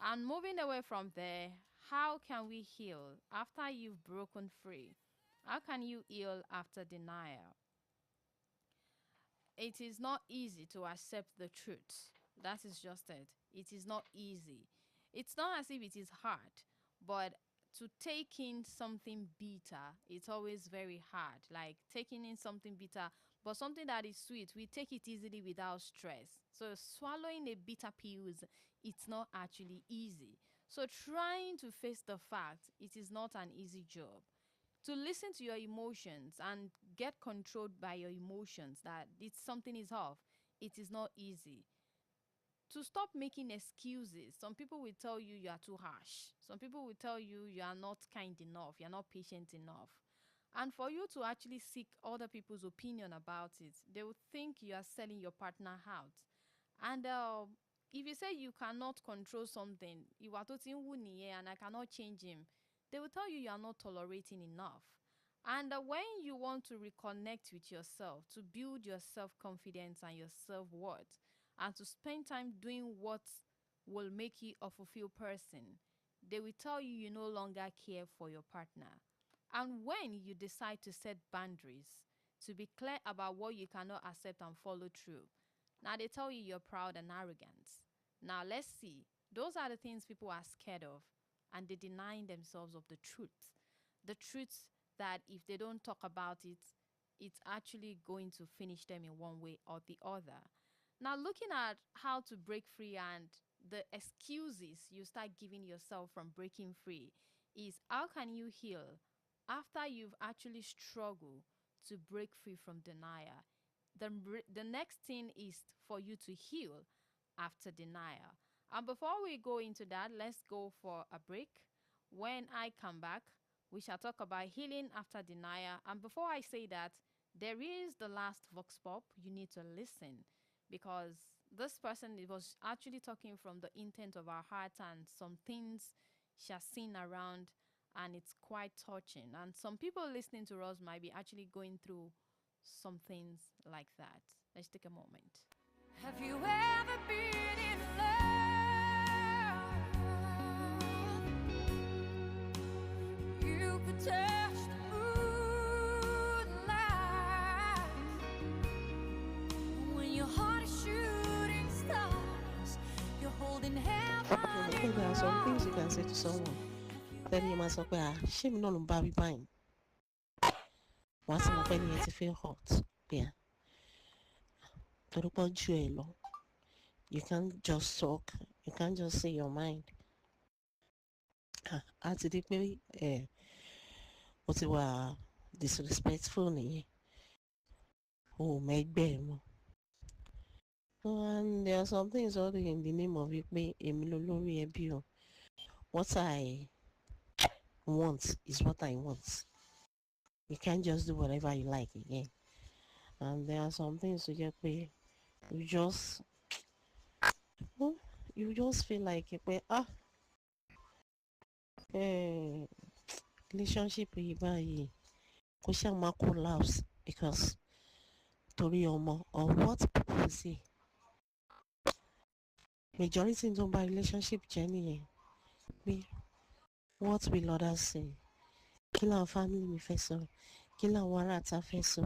[SPEAKER 4] And moving away from there, how can we heal after you've broken free? How can you heal after denial? It is not easy to accept the truth. That is just it. It is not easy. It's not as if it is hard, but to take in something bitter, it's always very hard. Like taking in something bitter, but something that is sweet, we take it easily without stress. So swallowing a bitter pill, it's not actually easy. So trying to face the fact, it is not an easy job. To listen to your emotions and get controlled by your emotions that something is off, it is not easy. To stop making excuses. Some people will tell you you are too harsh. Some people will tell you you are not kind enough, you are not patient enough. And for you to actually seek other people's opinion about it, they will think you are selling your partner out. And if you say you cannot control something, you are and I cannot change him, they will tell you are not tolerating enough. And when you want to reconnect with yourself, to build your self-confidence and your self-worth, and to spend time doing what will make you a fulfilled person, they will tell you you no longer care for your partner. And when you decide to set boundaries, to be clear about what you cannot accept and follow through, now they tell you you're proud and arrogant. Now let's see. Those are the things people are scared of, and they deny themselves of the truth. The truth that if they don't talk about it, it's actually going to finish them in one way or the other. Now, looking at how to break free and the excuses you start giving yourself from breaking free is how can you heal after you've actually struggled to break free from denial. The next thing is for you to heal after denial. And before we go into that, let's go for a break. When I come back, we shall talk about healing after denial. And before I say that, there is the last Vox Pop you need to listen, because this person was actually talking from the intent of our heart and some things she has seen around, and it's quite touching. And some people listening to us might be actually going through some things like that. Let's take a moment.
[SPEAKER 3] Have you ever been in love? You could touch the moonlight when your heart is shooting stars. You're holding heaven.
[SPEAKER 15] I think there are some things you can say to someone. Then you must say, "Shame no baby buying." Once I'm open, you feel hot. Yeah. You can't just talk. You can't just say your mind. As it maybe what you were disrespectful. Oh, make them. And there are some things already in the name of it. What I want is what I want. You can't just do whatever you like again. And there are some things to get where you just feel like relationship collapse because Tori or what people say. majority tó ń bá relationship jẹ́ nìyẹn pé what will others say kí làwọn family mi fẹ́ sọ kí làwọn ará ta fẹ́ sọ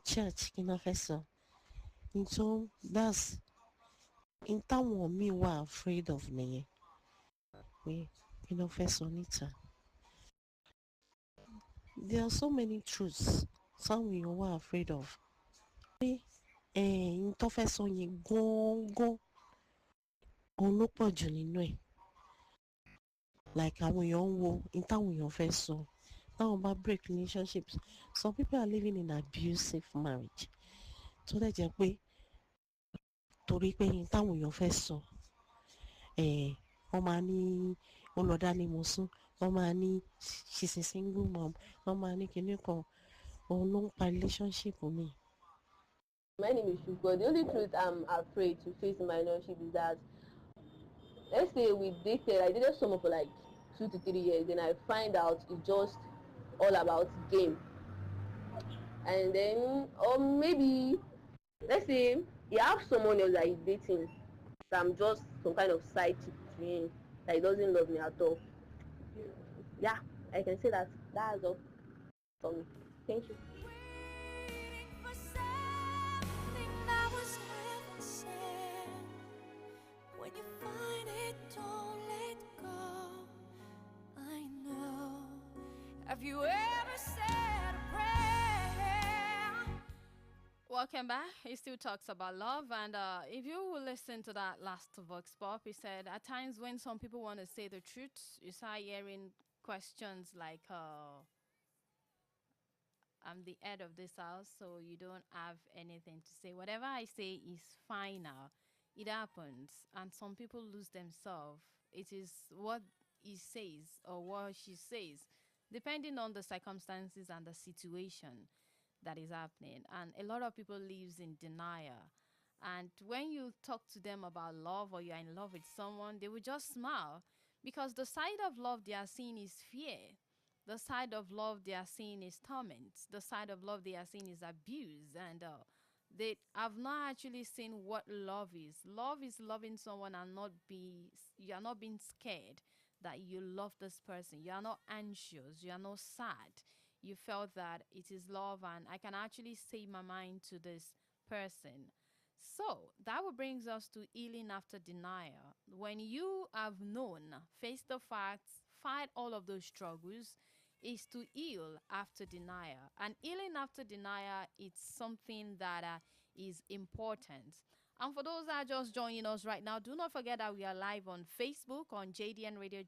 [SPEAKER 15] church kí náà fẹ́ sọ nítorí that's in táwọn míì wà afraid of nìyẹn pé kí náà fẹ́ sọ níta. There are so many truths táwọn èèyàn wà afraid of pé n tó fẹ́ sọ yẹn gángan òun ló pọ̀ jù nínú ẹ̀ like àwọn èèyàn ń wo n táwọn èèyàn fẹ́ sọ táwọn bá break relationships. Some people are living in abusive marriage tó dẹ̀ jẹ́ pé torí pé n táwọn èèyàn fẹ́ sọ wọ́n máa ní wọ́n lọ dání mo sún wọ́n máa ní she's a single mom wọ́n máa ní kinní kan òun ló ń pa relationship mi.
[SPEAKER 16] My name is Shukwa. The only truth I'm afraid to face in my relationship is that, let's say we dated, I dated someone for like 2 to 3 years, then I find out it's just all about game. And then, or maybe, let's say he has someone else that he's dating, that I'm just some kind of side chick to him, that he doesn't love me at all. Yeah, I can say that. That's all for me. Thank you.
[SPEAKER 3] That was heaven sent. When you find it, don't let go. I know. Have you ever said a prayer?
[SPEAKER 4] Welcome back. He still talks about love, and if you will listen to that last Vox Pop, he said at times when some people want to say the truth, you start hearing questions like, I'm the head of this house, so you don't have anything to say. Whatever I say is final. It happens, and some people lose themselves. It is what he says or what she says, depending on the circumstances and the situation that is happening. And a lot of people lives in denial. And when you talk to them about love or you're in love with someone, they will just smile because the side of love they are seeing is fear. The side of love they are seeing is torment. The side of love they are seeing is abuse. And they have not actually seen what love is. Love is loving someone and you are not being scared that you love this person. You are not anxious. You are not sad. You felt that it is love and I can actually say my mind to this person. So that will brings us to healing after denial. When you have known, face the facts, fight all of those struggles, is to heal after denial. And healing after denial, it's something that is important. And for those that are just joining us right now, do not forget that we are live on Facebook on JDN Radio,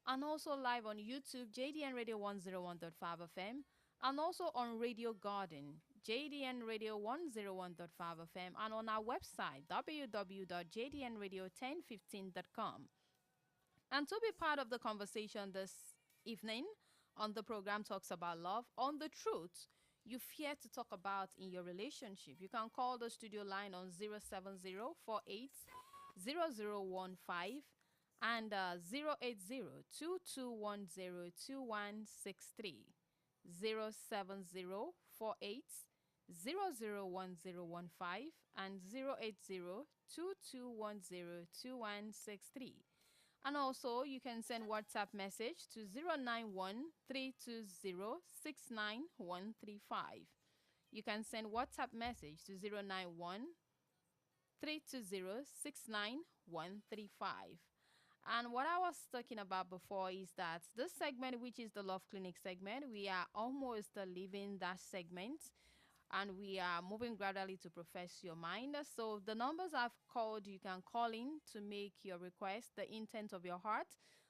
[SPEAKER 4] and also live on YouTube, JDN Radio 101.5 FM, and also on Radio Garden, JDN Radio 101.5 FM, and on our website, www.jdnradio1015.com. And to be part of the conversation this evening on the program Talks About Love, on the truth you fear to talk about in your relationship, you can call the studio line on 070480015 and 08022102163. 07048001015 and 08022102163. And also, you can send WhatsApp message to 091-320-69135. You can send WhatsApp message to 091-320-69135. And what I was talking about before is that this segment, which is the Love Clinic segment, we are almost leaving that segment. And we are moving gradually to Profess Your Mind. So the numbers I've called, you can call in to make your request, the intent of your heart,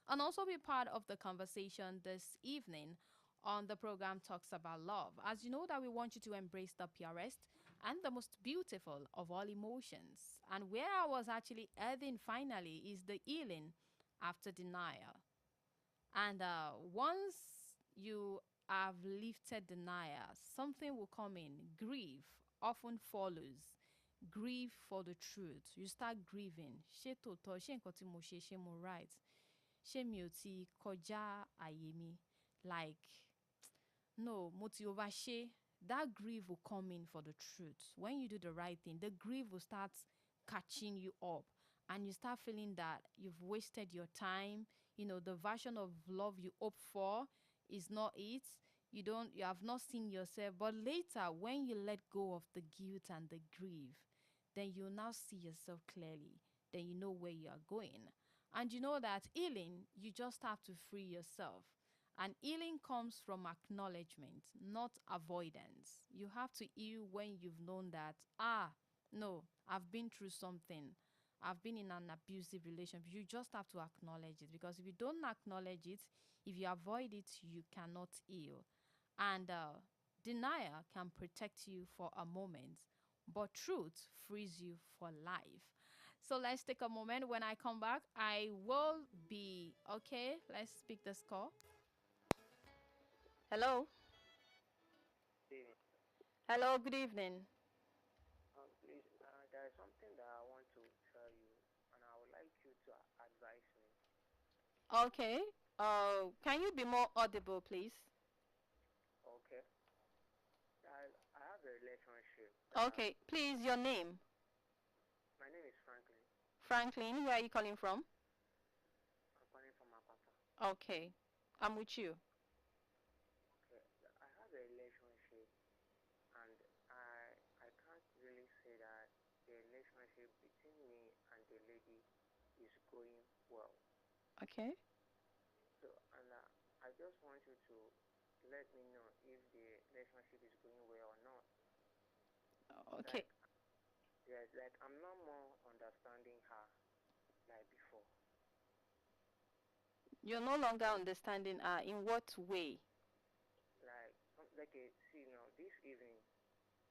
[SPEAKER 4] and also be part of the conversation this evening on the program Talks About Love. As you know that we want you to embrace the purest and the most beautiful of all emotions. And where I was actually heading finally is the healing after denial. And once you have lifted denial, something will come in. Grief often follows. Grief for the truth. You start grieving. Ṣé tòótọ́, ṣé nǹkan tí mo ṣe, ṣé mo right? Ṣé mi ò ti kọjá àyè mi? Like, no, mo ti overṣe. That grief will come in for the truth. When you do the right thing, the grief will start catching you up. and you start feeling that you've wasted your time, the version of love you hope for is not it. You have not seen yourself, but later when you let go of the guilt and the grief, then you now see yourself clearly. Then you know where you are going. And you know that healing, you just have to free yourself. And healing comes from acknowledgement, not avoidance. You have to heal when you've known that, no, I've been through something. I've been in an abusive relationship. You just have to acknowledge it, because if you don't acknowledge it, if you avoid it, you cannot heal. And denial can protect you for a moment, but truth frees you for life. So let's take a moment. When I come back, I will be okay. Let's speak the score. Hello. Hello, good evening.
[SPEAKER 17] Please, there is something that I want to tell you, and I would like you to advise me.
[SPEAKER 4] Okay. Can you be more audible, please?
[SPEAKER 17] Okay. I have a relationship.
[SPEAKER 4] Okay, please, your name.
[SPEAKER 17] My name is Franklin.
[SPEAKER 4] Franklin, where are you calling from?
[SPEAKER 17] I'm calling from Apapa.
[SPEAKER 4] Okay, I'm with you.
[SPEAKER 17] Okay. I have a relationship, and I can't really say that the relationship between me and the lady is going well.
[SPEAKER 4] Okay.
[SPEAKER 17] So, and I just want you to let me know if the relationship is going well or not.
[SPEAKER 4] Okay.
[SPEAKER 17] Like I'm not more understanding her like before.
[SPEAKER 4] You're no longer understanding her. In what way?
[SPEAKER 17] See, this evening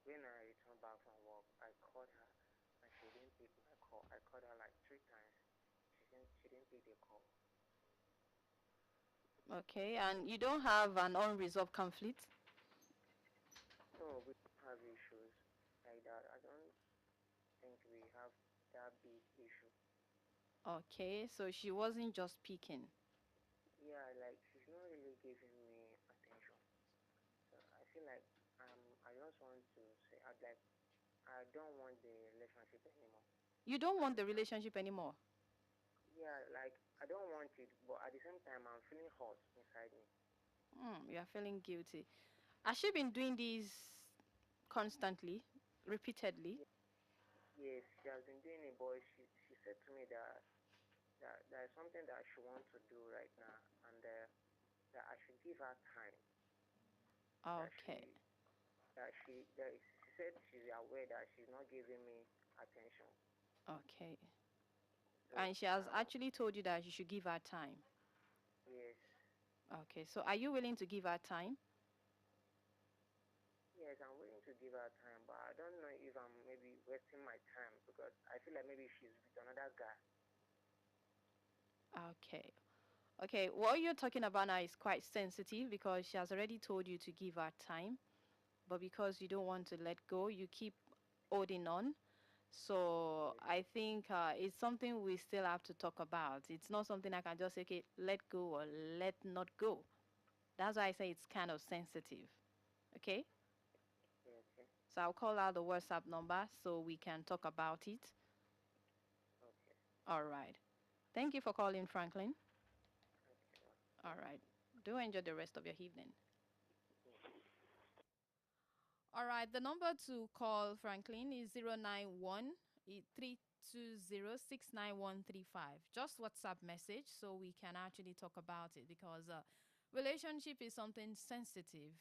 [SPEAKER 17] when I returned back from work, I called her and she didn't pick my call. I called her like 3 times. She didn't pick the call.
[SPEAKER 4] Okay, and you don't have an unresolved conflict?
[SPEAKER 17] No, we don't have issues like that. I don't think we have that big issue.
[SPEAKER 4] Okay, so she wasn't just picking.
[SPEAKER 17] Yeah, like she's not really giving me attention. So I feel like I just want to say I don't want the relationship anymore.
[SPEAKER 4] You don't want the relationship anymore?
[SPEAKER 17] Yeah, like I don't want it, but at the same time I'm feeling hot inside me.
[SPEAKER 4] You are feeling guilty. Has she been doing this constantly, repeatedly?
[SPEAKER 17] Yes, she has been doing it, but she said to me that there's something that she wants to do right now, and that I should give her time.
[SPEAKER 4] Okay.
[SPEAKER 17] She said she's aware that she's not giving me attention.
[SPEAKER 4] Okay.
[SPEAKER 17] So,
[SPEAKER 4] And she has actually told you that you should give her time?
[SPEAKER 17] Yes.
[SPEAKER 4] Okay, so are you willing to give her time?
[SPEAKER 17] Yes, I'm willing to give her time, but I don't know if I'm maybe wasting my time, because I feel like maybe she's with another guy.
[SPEAKER 4] Okay. Okay, what you're talking about now is quite sensitive, because she has already told you to give her time, but because you don't want to let go, you keep holding on. So I think it's something we still have to talk about. It's not something I can just say, okay, let go or let not go. That's why I say it's kind of sensitive. Okay?
[SPEAKER 17] Okay.
[SPEAKER 4] So I'll call out the WhatsApp number so we can talk about it.
[SPEAKER 17] Okay.
[SPEAKER 4] All right. Thank you for calling, Franklin. All right. Do enjoy the rest of your evening. All right. The number to call Franklin is 091 Just WhatsApp message so we can actually talk about it, because relationship is something sensitive.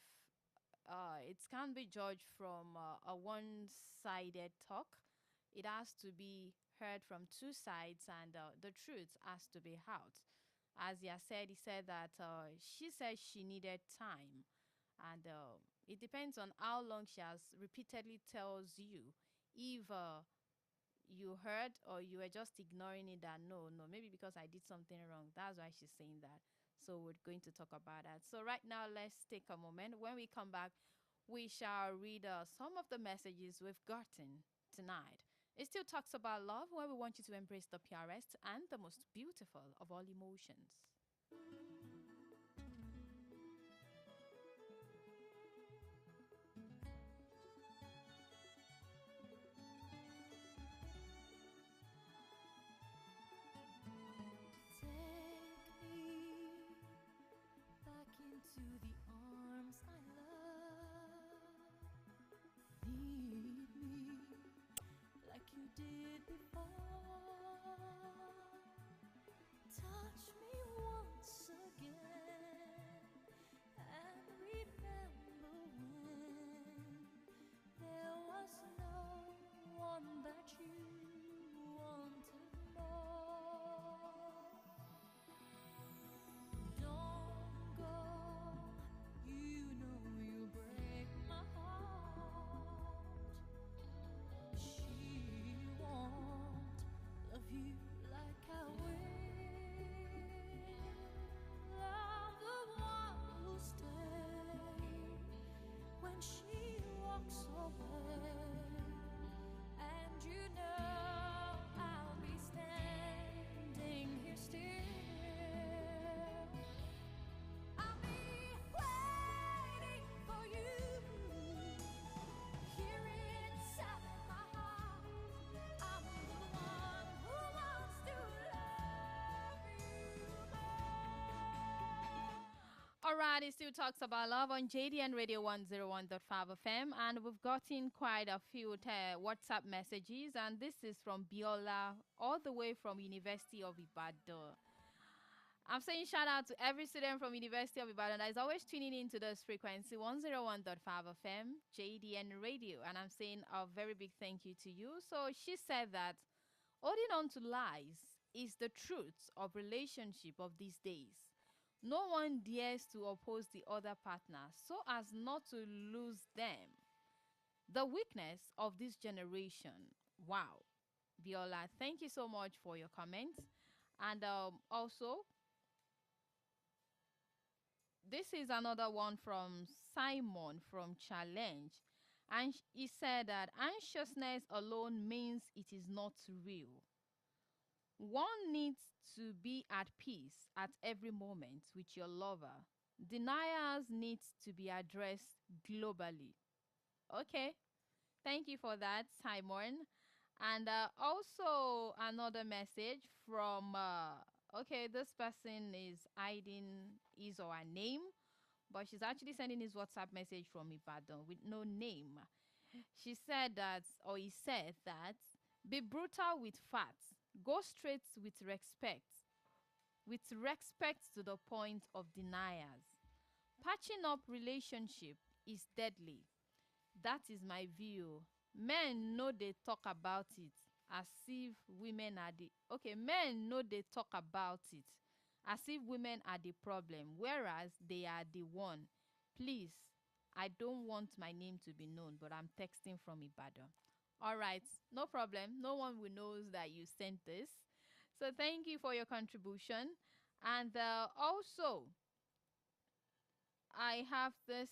[SPEAKER 4] It can't be judged from a one-sided talk. It has to be heard from two sides, and the truth has to be out. As he said that she said she needed time, and it depends on how long she has repeatedly tells you. If you heard or you were just ignoring it, that no, maybe because I did something wrong, that's why she's saying that. So we're going to talk about that. So right now, let's take a moment. When we come back, we shall read some of the messages we've gotten tonight. It still talks about love, where we want you to embrace the purest and the most beautiful of all emotions. All right, it still talks about love on JDN Radio 101.5 FM, and we've gotten quite a few WhatsApp messages, and this is from Biola, all the way from University of Ibadan. I'm saying shout out to every student from University of Ibadan that is always tuning into this frequency 101.5 FM, JDN Radio, and I'm saying a very big thank you to you. So she said that holding on to lies is the truth of relationship of these days. No one dares to oppose the other partner so as not to lose them. The weakness of this generation. Wow. Biola, thank you so much for your comments. And also, this is another one from Simon from Challenge. And he said that anxiousness alone means it is not real. One needs to be at peace at every moment with your lover. Deniers need to be addressed globally. Okay. Thank you for that, Simon. And also another message from, okay, this person is hiding his or her name, but she's actually sending his WhatsApp message from Ibadan with no name. She said that, or he said that, be brutal with facts. Go straight with respect to the point of deniers. Patching up relationship is deadly. That is my view. Men know they talk about it as if women are the men know they talk about it as if women are the problem, whereas they are the one. Please, I don't want my name to be known, but I'm texting from Ibadan. All right, no problem. No one will know that you sent this. So thank you for your contribution. And also, I have this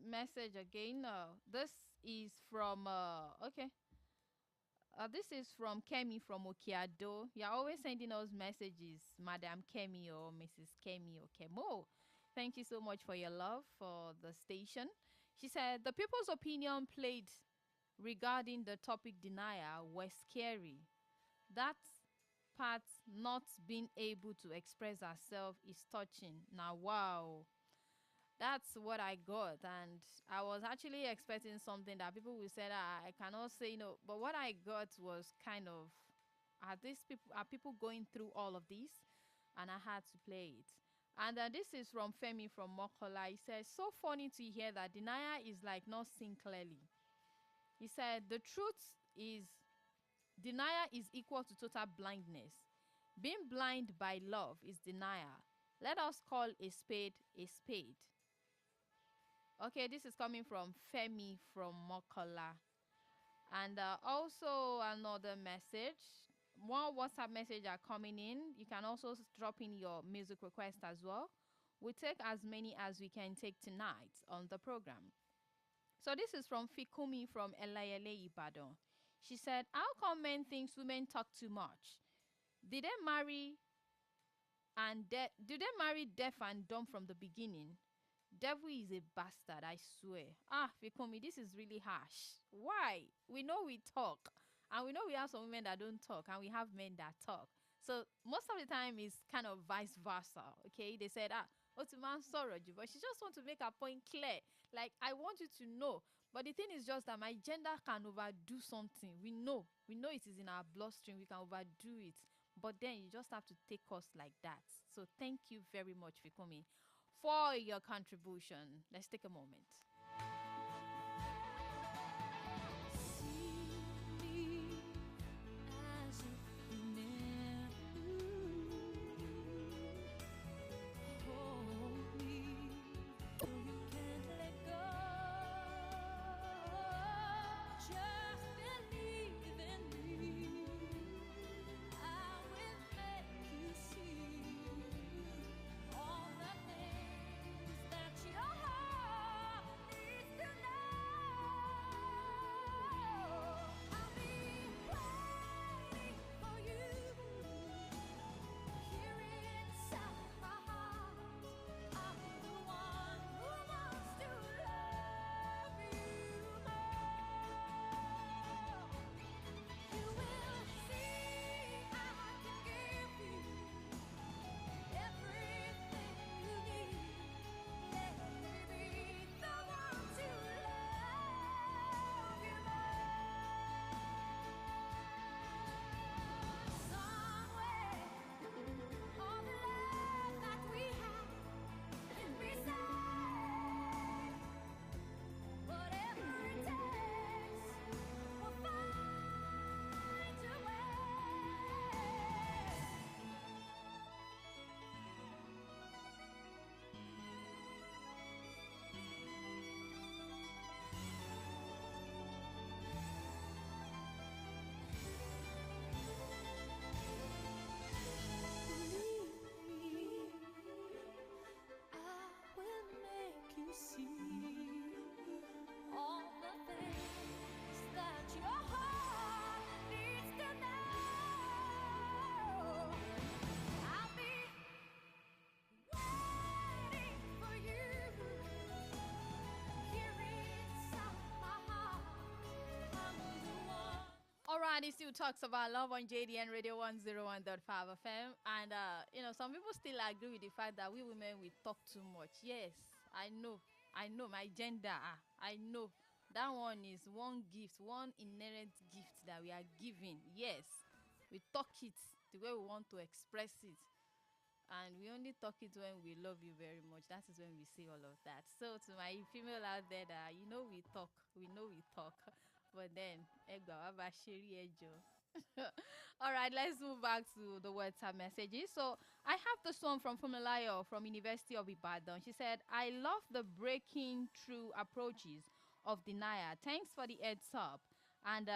[SPEAKER 4] message again. This is from, this is from Kemi from Okiado. You're always sending us messages, Madam Kemi or Mrs. Kemi or Kemo. Thank you so much for your love for the station. She said, the people's opinion played regarding the topic denial were scary. That part, not being able to express ourselves, is touching. Now, wow. That's what I got. And I was actually expecting something that people will say that I cannot say no. But what I got was kind of, are people going through all of this? And I had to play it. And this is from Femi from Mokola. He says, so funny to hear that denial is like not seeing clearly. He said, the truth is, denial is equal to total blindness. Being blind by love is denial. Let us call a spade a spade. Okay, this is coming from Femi from Mokola. And also another message. More WhatsApp messages are coming in. You can also drop in your music request as well. We take as many as we can take tonight on the program. So this is from Fikumi from Elayele Ibadan. She said, how come men think women talk too much? Did they marry deaf and dumb from the beginning? Devil is a bastard, I swear. Fikumi, this is really harsh. Why? We know we talk. And we know we have some women that don't talk. And we have men that talk. So most of the time it's kind of vice versa. Okay? They said, Otuman Soroju. But she just wants to make her point clear. Like, I want you to know. But the thing is just that my gender can overdo something. We know it is in our bloodstream. We can overdo it. But then you just have to take us like that. So thank you very much, Fikumi, for your contribution. Let's take a moment.
[SPEAKER 3] All the things that your heart
[SPEAKER 4] And it still talks about love on JDN Radio 101.5 FM. And, some people still agree with the fact that we women, we talk too much. Yes, I know my gender. I know. That one is one gift, one inherent gift that we are giving. Yes, we talk it the way we want to express it. And we only talk it when we love you very much. That is when we say all of that. So to my female out there that, we talk. But then, all right, let's move back to the WhatsApp messages. So I have this one from Fumilayo from University of Ibadan. She said, I love the breaking through approaches of denial. Thanks for the heads up. And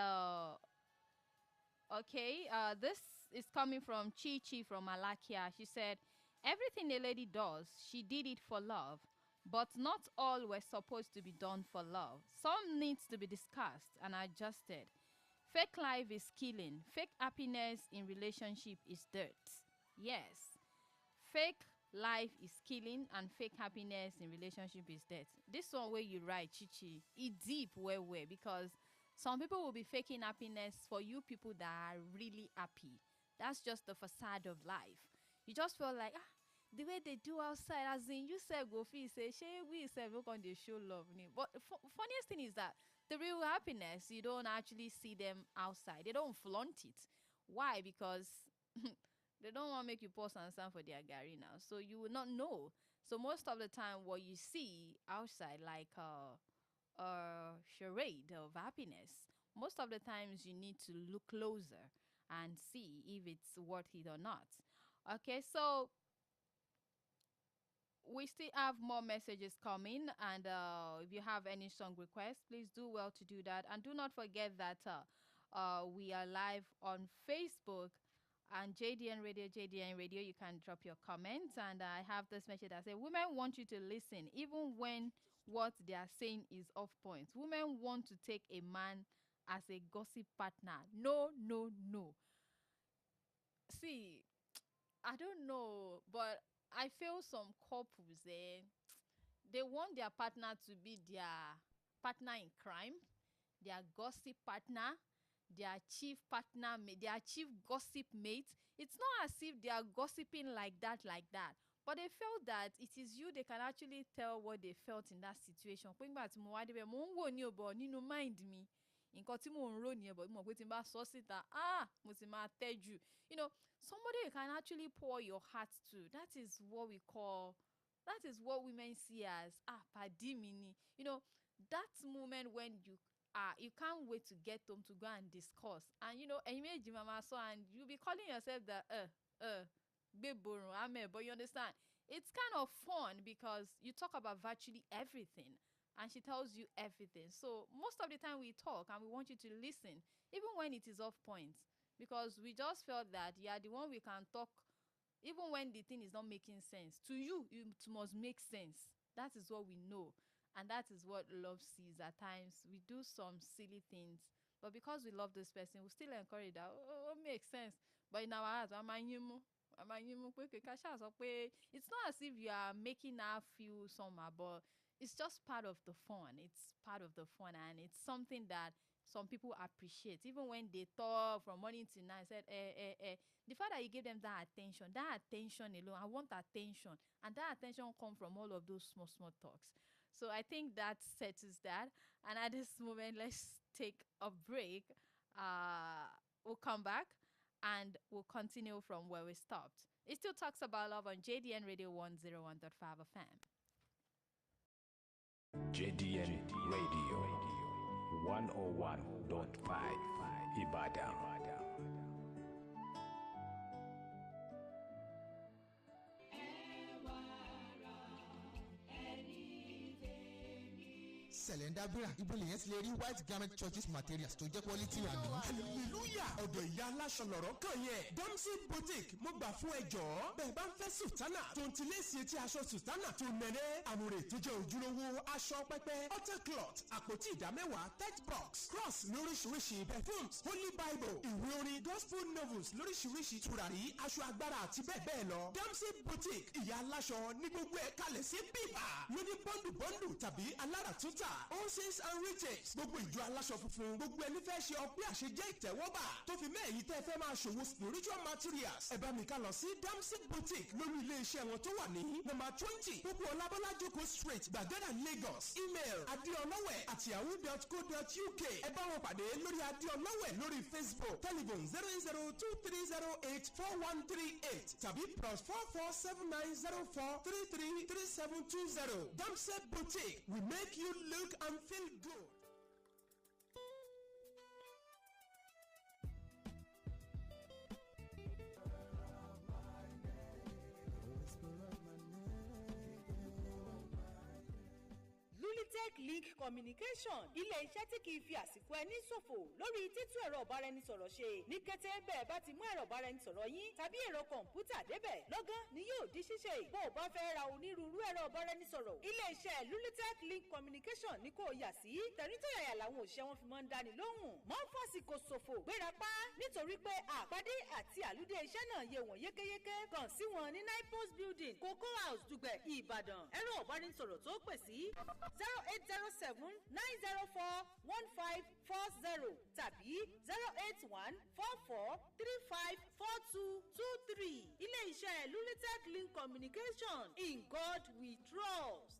[SPEAKER 4] this is coming from Chi from Malakia. She said, everything a lady does, she did it for love. But not all were supposed to be done for love. Some needs to be discussed and adjusted. Fake life is killing. Fake happiness in relationship is dirt. Yes. Fake life is killing and fake happiness in relationship is dirt. This one where you write, Chichi, it deep where because some people will be faking happiness for you people that are really happy. That's just the facade of life. You just feel like, the way they do outside, as in you said, go feel, say, we said, look on the show love. But funniest thing is that the real happiness, you don't actually see them outside. They don't flaunt it. Why? Because they don't want to make you pause and stand for their gari now. So you will not know. So most of the time, what you see outside, like a charade of happiness, most of the times you need to look closer and see if it's worth it or not. Okay, so we still have more messages coming, and if you have any song requests, please do well to do that. And do not forget that we are live on Facebook and JDN Radio. You can drop your comments, and I have this message that says, women want you to listen even when what they are saying is off point. Women want to take a man as a gossip partner. No. See, I don't know, but I feel some couples, they want their partner to be their partner in crime, their gossip partner, their chief partner, their chief gossip mate. It's not as if they are gossiping like that. But they felt that it is you they can actually tell what they felt in that situation. Mind me. Somebody you can actually pour your heart to. That is what women see as padimini. That moment when you can't wait to get home to go and discuss. And and you'll be calling yourself the but you understand? It's kind of fun because you talk about virtually everything. And she tells you everything. So most of the time we talk and we want you to listen, even when it is off point. Because we just felt that you are the one we can talk, even when the thing is not making sense. To you, it must make sense. That is what we know. And that is what love sees at times. We do some silly things. But because we love this person, we still encourage that. It makes sense. But in our hearts, it's not as if you are making her feel somehow, but it's just part of the fun. It's part of the fun, and it's something that some people appreciate. Even when they talk from morning to night, said, the fact that you give them that attention alone, I want attention. And that attention comes from all of those small talks. So I think that settles that. And at this moment, let's take a break. We'll come back and we'll continue from where we stopped. It still talks about love on JDN Radio 101.5 FM.
[SPEAKER 6] JDN Radio 101.5 Ibadan.
[SPEAKER 18] Sẹ̀lẹ̀ndàbíra ibo lèyẹn ti lè rí white garment churches materials tó jẹ́ quality àná.
[SPEAKER 8] hallelujah ọ̀dọ̀ ìyá aláṣọ lọ̀rọ̀ kan yẹn Domsy boutique mo gbà fún ẹ jọ̀ọ́ bẹ́ẹ̀ bá ń fẹ́ sultana tó ń tilé sí etí aṣọ sultana tó nẹ́nẹ́ àmúrè tó jẹ́ ojúlówó aṣọ pẹ́pẹ́ altar cloth àpótí ìdámẹ́wàá text box cross lóríṣiríṣi perfumes holy bible ìwé orin gospel novels lóríṣiríṣi tùràrí aṣọ agbára àti bẹ́ẹ̀ bẹ́ẹ̀ lọ Domsy boutique ìyá aláṣọ ní gbogbo ẹ̀ kalẹ̀ sí bíbà lóní bọ́ndù tàbí aláràtúntà Oceans and Riches gbogbo ìjọ aláṣọ funfun gbogbo ẹni fẹ́ ṣe ọpẹ́ àṣejẹ́ ìtẹ́wọ́gbà tó fi mẹ́ẹ̀yìn tẹ́ fẹ́ máa ṣòwò spiritual materials ẹ bá mi ká lọ sí Damsik Boutique lórí ilé iṣẹ́ wọn tó wà ní nọ́mbà 20 pópó ọlábọ́lá jókòó street gbàgádà Lagos email adeolawẹ@yahoo.co.uk ẹ bá wọn pàdé lórí adeolawẹ lórí Facebook telephone 08023084138 tàbí +447904333720 Damsik Boutique we make you look and feel good.
[SPEAKER 19] Lulitech Link Communication ilé iṣẹ́ tí kìí fi àsìkò ẹni ṣòfò lórí títú ẹ̀rọ ọ̀báraẹnisọ̀rọ̀ ṣe ní kété bẹ́ẹ̀ bá ti mú ẹ̀rọ ọ̀báraẹnisọ̀rọ̀ yín tàbí ẹ̀rọ kọ̀ǹpútà débẹ̀ lọ́gán ni yóò di ṣíṣe bó o bá fẹ́ ra onírúurú ẹ̀rọ ọ̀báraẹnisọ̀rọ̀ ilé iṣẹ́ Lulitech Link Communication ní kò yà sí tẹ̀rítọ̀yàyà làwọn òṣìṣẹ́ wọn fi máa ń dáni lóhùn mọ́ fọ́sìkò ṣòfò gbéra pa nítorí pé àpàdé àti àlùdé iṣẹ́ náà yé wọn yékéyéké kàn sí wọn ní Nipos Building Cocoa House Dùgbẹ̀ Ìbàdàn ẹ̀rọ ọ̀báraẹnisọ̀rọ̀ tó pè sí 0807-904-1540 tàbí 081-4435-4223 ilé iṣẹ́ Lulitech Link Communication in God we trust.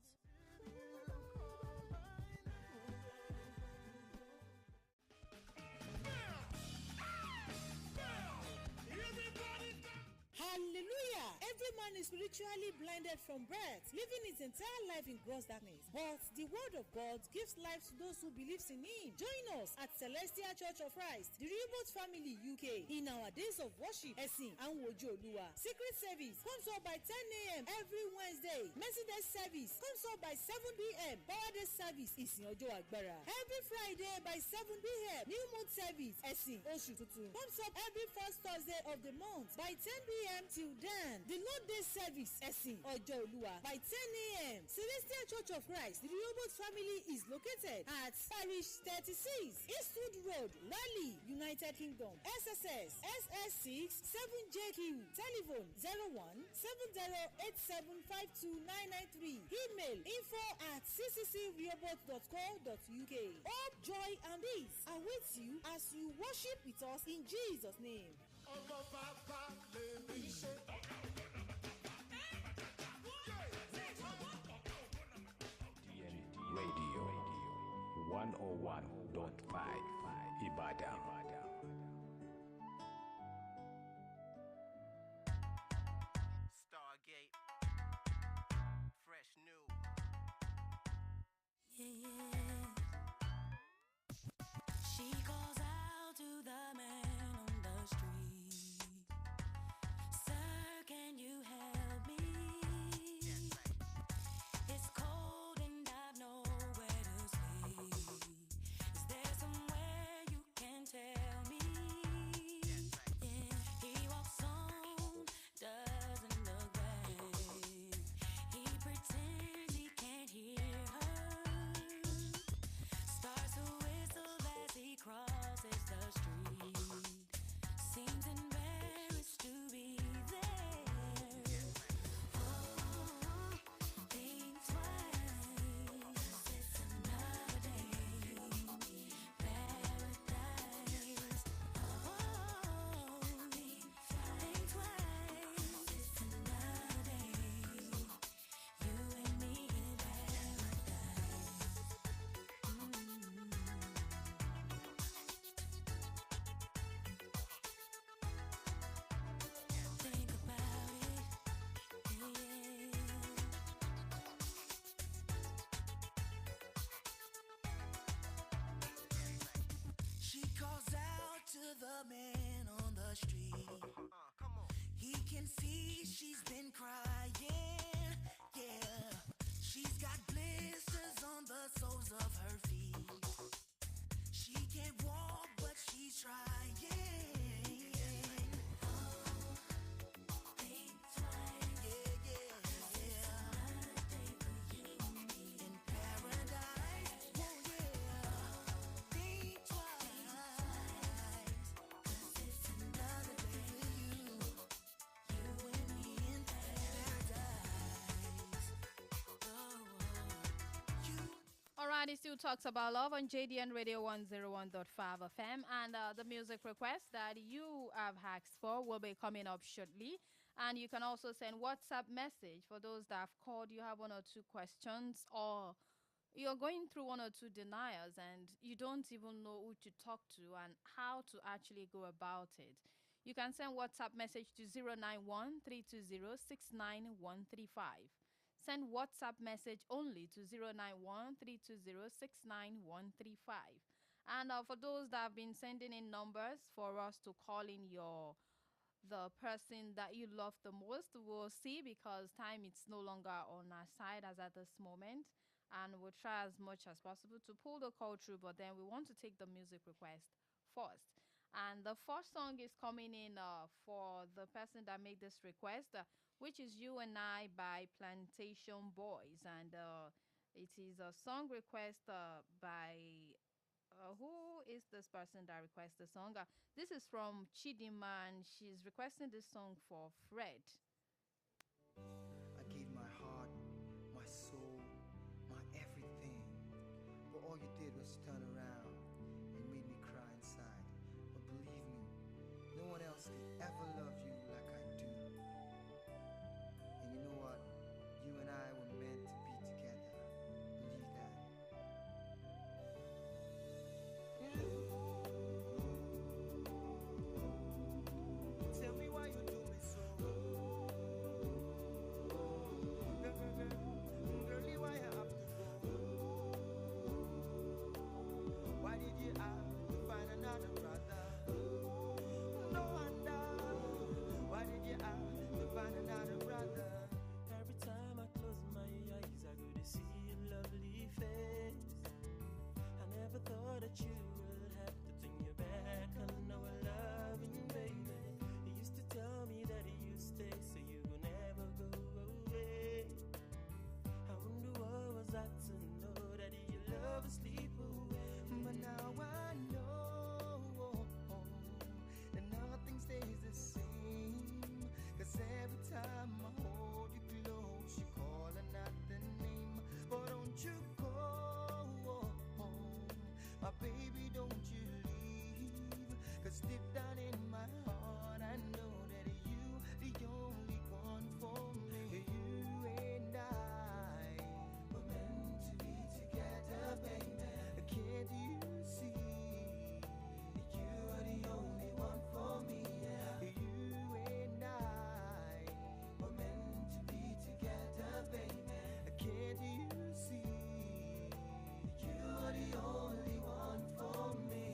[SPEAKER 19] Hallelujah! Every man is spiritually blinded from birth, living his entire life in gross darkness. But the word of God gives life to those who believe in him. Join us at Celestial Church of Christ, the Rehoboth Family UK, in our days of worship, Ẹ̀sìn and Wojo Olúwa. Secret service comes up by 10 a.m. every Wednesday. Mercy Day service comes up by 7 p.m. Power Day service Ìsìn Ọjọ́ Agbára. Every Friday by 7 p.m. New Moon service Ẹ̀sìn Oṣù Tuntun comes up every first Thursday of the month by 10 p.m. till then. The Lord Day service Ẹ̀sìn Ọjọ́ Olúwa by 10 a.m. Celestial Church of Christ, the Rehoboth Family is located at Parish 36 Eastwood Road, Raleigh, United Kingdom. SSS SS6 7JQ. Telephone 01-7087529993. Email info@cccrehoboth.co.uk. Hope, joy and peace awaits you as you worship with us in Jesus' name.
[SPEAKER 6] DN Radio 101.5 Ibadan.
[SPEAKER 20] Stargate, fresh new.
[SPEAKER 21] She calls out to the man on the street. Sir, can you help me? It's cold and I've nowhere to sleep. Is there somewhere you can tell me? Yeah. He walks on, doesn't look back. He pretends he can't hear her. Starts to whistle as he crosses the street. Seems embarrassed to be there. Oh, think twice. It's another day. Paradise. Oh, think twice. It's another day. You and me in paradise. Think about it,
[SPEAKER 5] She calls out to the man on the street. He can see she's been crying. Yeah, she's got blisters on the soles of her feet. She can't walk, but she's trying.
[SPEAKER 4] right, it still talks about love on JDN Radio 101.5 FM. And the music request that you have asked for will be coming up shortly. And you can also send WhatsApp message for those that have called. You have one or two questions, or you're going through one or two denials and you don't even know who to talk to and how to actually go about it. You can send WhatsApp message to 091 320 69135. Send WhatsApp message only to 091 320 69135. And for those that have been sending in numbers for us to call in the person that you love the most, we'll see, because time is no longer on our side as at this moment. And we'll try as much as possible to pull the call through, but then we want to take the music request first. And the first song is coming in for the person that made this request, which is You and I by Plantation Boys. And it is a song request by... who is this person that requests the song? This is from Chidima, and she's requesting this song for Fred.
[SPEAKER 2] I gave my heart, my soul, my everything. But all you did was turn around and made me cry inside. But believe me, no one else could ever love you like I do. And you know what? You and I were meant to be together. Believe that. Tell me why you do me so. Girlie, why you have to go? Why did you have to find another brother? No wonder. Why did you have to find another brother?
[SPEAKER 5] Every time I close my eyes, I go to see your lovely face. I never thought that you would have to turn your back on our loving baby. You used to tell me that you stay, so you will never go away. I wonder what was I to know that your love will sleep away.
[SPEAKER 2] But now I know that nothing stays the same. 'Cause every time I hold you close, you call another name. But don't you go, my baby, don't you leave. 'Cause deep down in my heart, I know that you, the only one for me. You and I were meant to be together, baby. Can't you see that you are the only one for me? You and I were meant to be together, baby. Can't you see that you are the only one for me?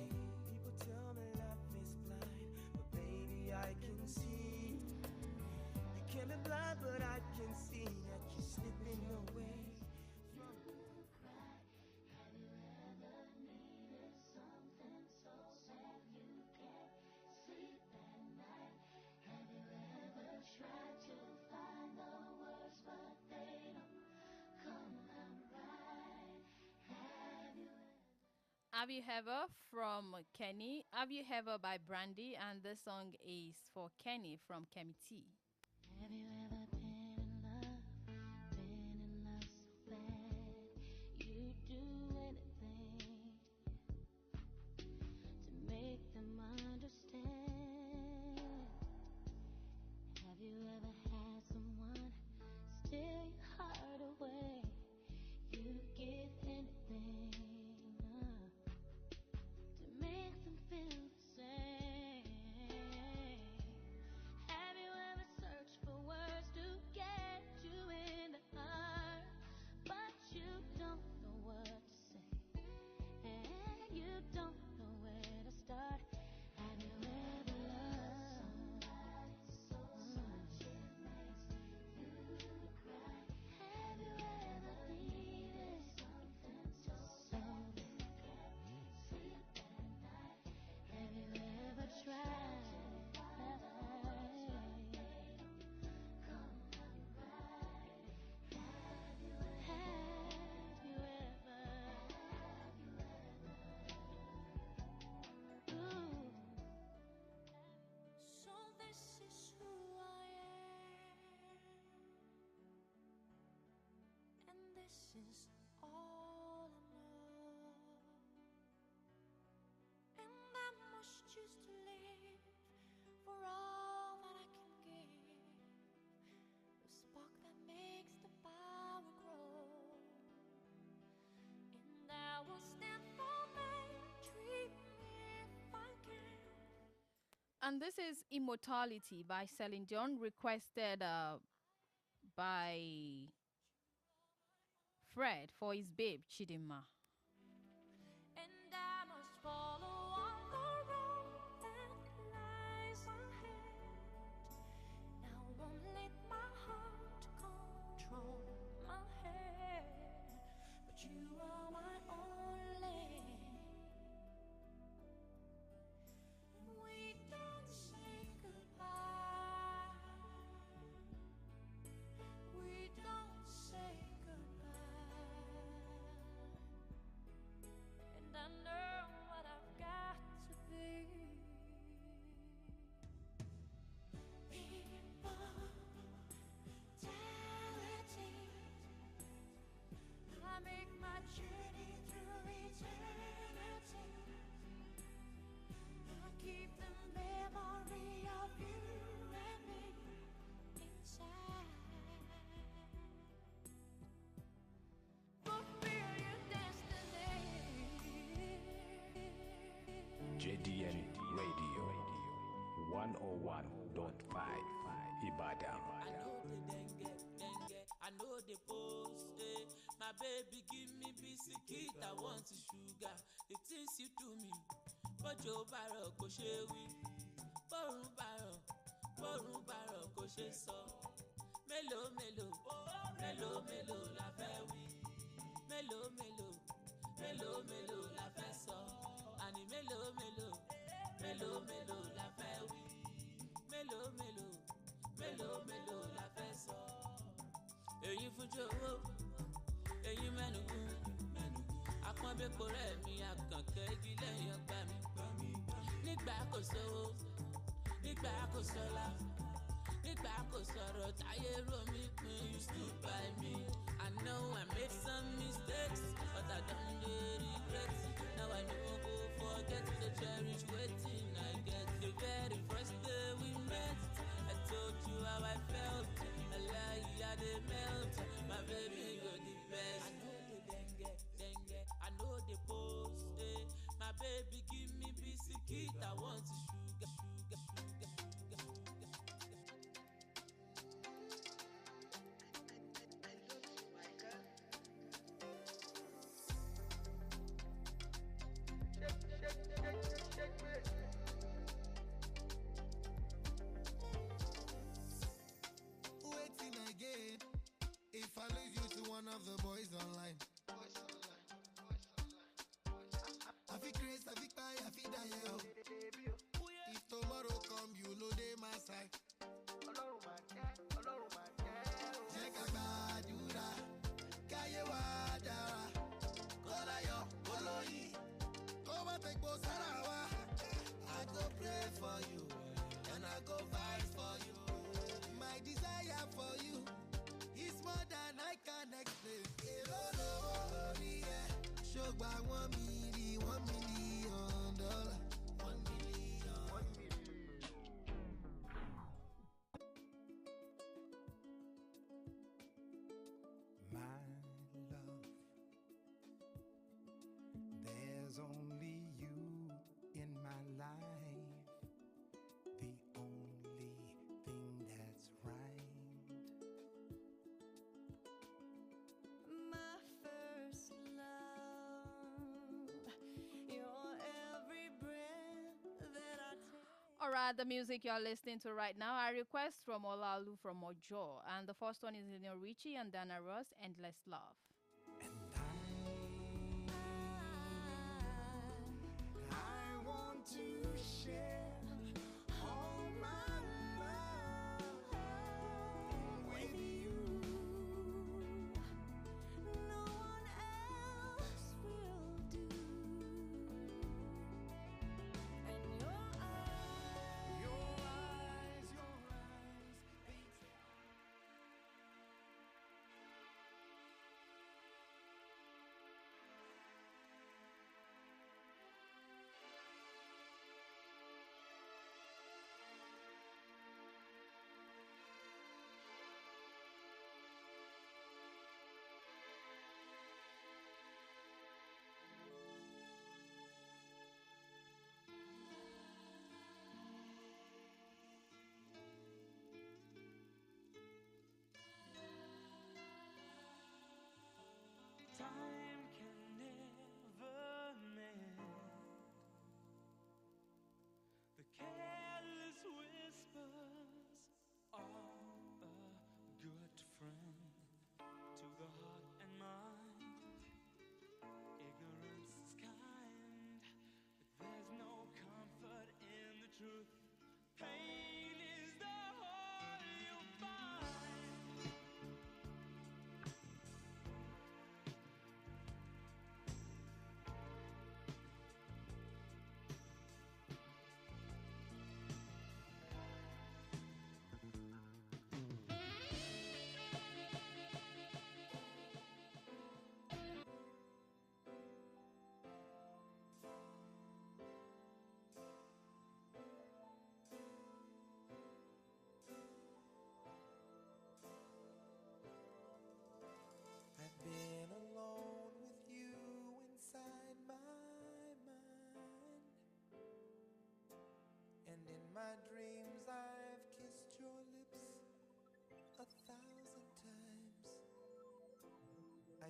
[SPEAKER 5] People tell me life is blind, but baby, I can see. You can be blind, but I can see that you're slipping away.
[SPEAKER 4] Have You Ever from Kenny. Have You Ever by Brandy, and this song is for Kenny from Kemi T.
[SPEAKER 21] Have you ever been in love so bad you do anything to make them understand? Have you ever had someone steal your heart away? You give anything to make them feel the same. Have you ever searched for words to get you in the heart, but you don't know what to say, and you don't know where to start? Have you ever loved somebody so much it makes you cry? Have you ever needed something so bad you can't sleep at night? Have you ever tried? So this is who I am, and this is all I know.
[SPEAKER 3] for all that I can give, the spark that makes the power grow. And I will stand for treat me if I can.
[SPEAKER 4] And this is Immortality by Celine Dion, requested by Fred for his babe Chidinma.
[SPEAKER 3] And I must follow on the road that lies ahead. Now won't let my heart control my head, but you are my only. We don't say goodbye. We don't say goodbye. And I know what I've got to be. Immortality. I make my journey through eternity. I keep the memory of you and me inside. Fulfill your destiny.
[SPEAKER 6] JDN Radio 101.5 Ibadan.
[SPEAKER 7] I know the post, my baby give me biscuit, I want sugar, the things you do me, bọ́jọ́ bàrọ̀ kò ṣe wí, bọ́rùn bàrọ̀ kò ṣe sọ, mélòó la fẹ́ wí, mélòó la fẹ́ sọ, àní mélòó la fẹ́ wí, mélòó la fẹ́ sọ. Èyí fújò owó, èyí mẹ́nugún, àpọ́nbẹ́pọ̀ rẹ̀ mi àkànkẹ́ igi lẹ́yìn ọgbà mi. Nígbà kò sówó, nígbà kò sọ́lá, nígbà kò sọ̀rọ̀ táyé rò mí pin, you stood by me. I know I made some mistakes, but I don't regret. Now I no go forget to cherish waiting I get. The very first day we met, I told you how I felt. I lie, I dey melt. My baby, you're the best. I know the dengue, I know the post. My baby, give me biscuit, I want sugar.
[SPEAKER 22] Waiting again. If I lose you to one of the boys online, I feel crazy, I feel cry, I feel die. If tomorrow come, you know they my side. Jẹ́ ká gbàdúrà, káyé wa dára. Kọ́láyọ̀ olóyin, kó má tẹ̀gbọ́ sára wa. I go pray for you, and I go fight for you. My desire for you is more than I can explain. Ṣùgbọ́n $1 million, $1 million.
[SPEAKER 23] My love, there's only you in my life, the only thing that's right.
[SPEAKER 3] My first love, your every breath that I take.
[SPEAKER 4] All right, the music you're listening to right now, a request from Olalu from Ojo. And the first one is Lionel Richie and Dana Ross, Endless Love.
[SPEAKER 22] I want to share all my love with you.
[SPEAKER 3] No one else will do. And your eyes,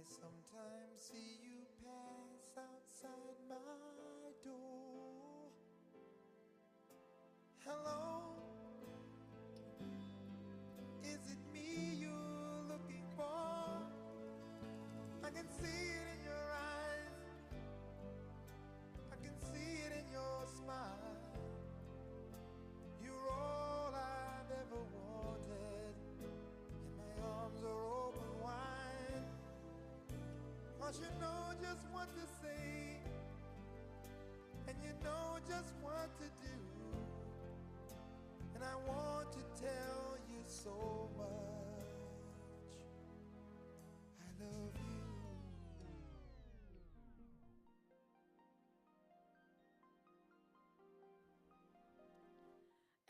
[SPEAKER 23] I sometimes see you pass outside my door. Hello, is it me you're looking for? I can see it in your eyes, I can see it in your smile. You're all I've ever wanted, and my arms are open wide. 'Cause you know just what to say, and you know just what to do. And I want to tell you so much, I love you.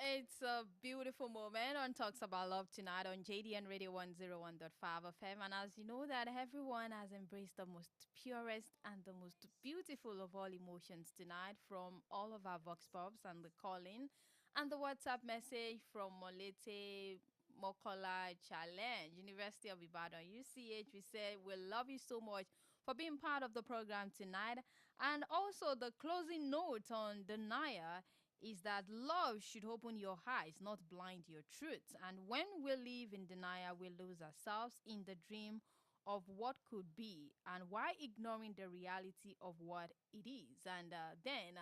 [SPEAKER 4] It's a beautiful moment on Talks About Love tonight on JDN Radio 101.5 FM. And as you know that everyone has embraced the most purest and the most beautiful of all emotions tonight, from all of our Vox Pops and the calling and the WhatsApp message from Molete Mokola Challenge, University of Ibadan, UCH. We say we love you so much for being part of the program tonight. And also the closing note on Denier is that love should open your eyes, not blind your truth. And when we live in denial, we lose ourselves in the dream of what could be, and why ignoring the reality of what it is. And then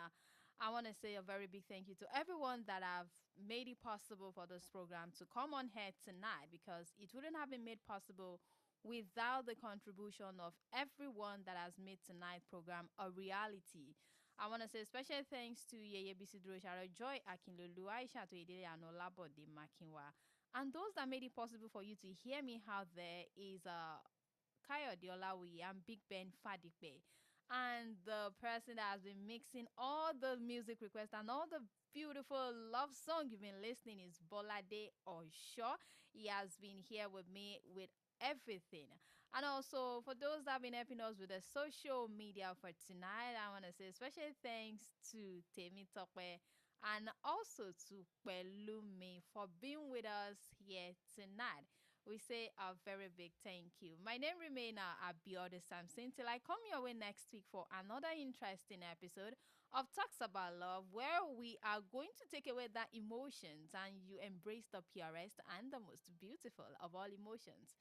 [SPEAKER 4] I want to say a very big thank you to everyone that have made it possible for this program to come on here tonight, because it wouldn't have been made possible without the contribution of everyone that has made tonight's program a reality. I want to say special thanks to Yeye Bisidro Sharo, Joy Akinlolu, Aisha Toedele, and Olabode Makinwa. And those that made it possible for you to hear me out there is Kayode Olawi and Big Ben Fadipe. And the person that has been mixing all the music requests and all the beautiful love song you've been listening is Bolade Osho. He has been here with me with everything. And also, for those that have been helping us with the social media for tonight, I want to say special thanks to Temi Tokwe and also to Pelumi for being with us here tonight. We say a very big thank you. My name remains Abiodun Samson till I come your way next week for another interesting episode of Talks About Love, where we are going to take away that emotions and you embrace the purest and the most beautiful of all emotions.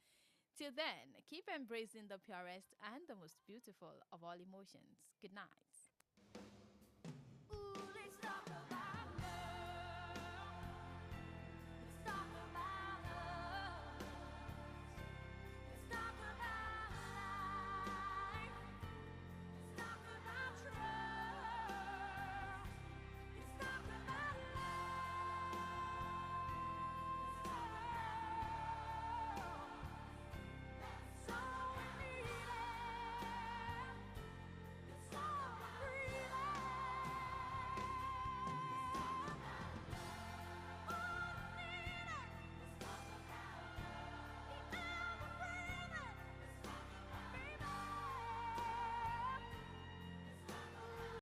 [SPEAKER 4] Till then, keep embracing the purest and the most beautiful of all emotions. Good night.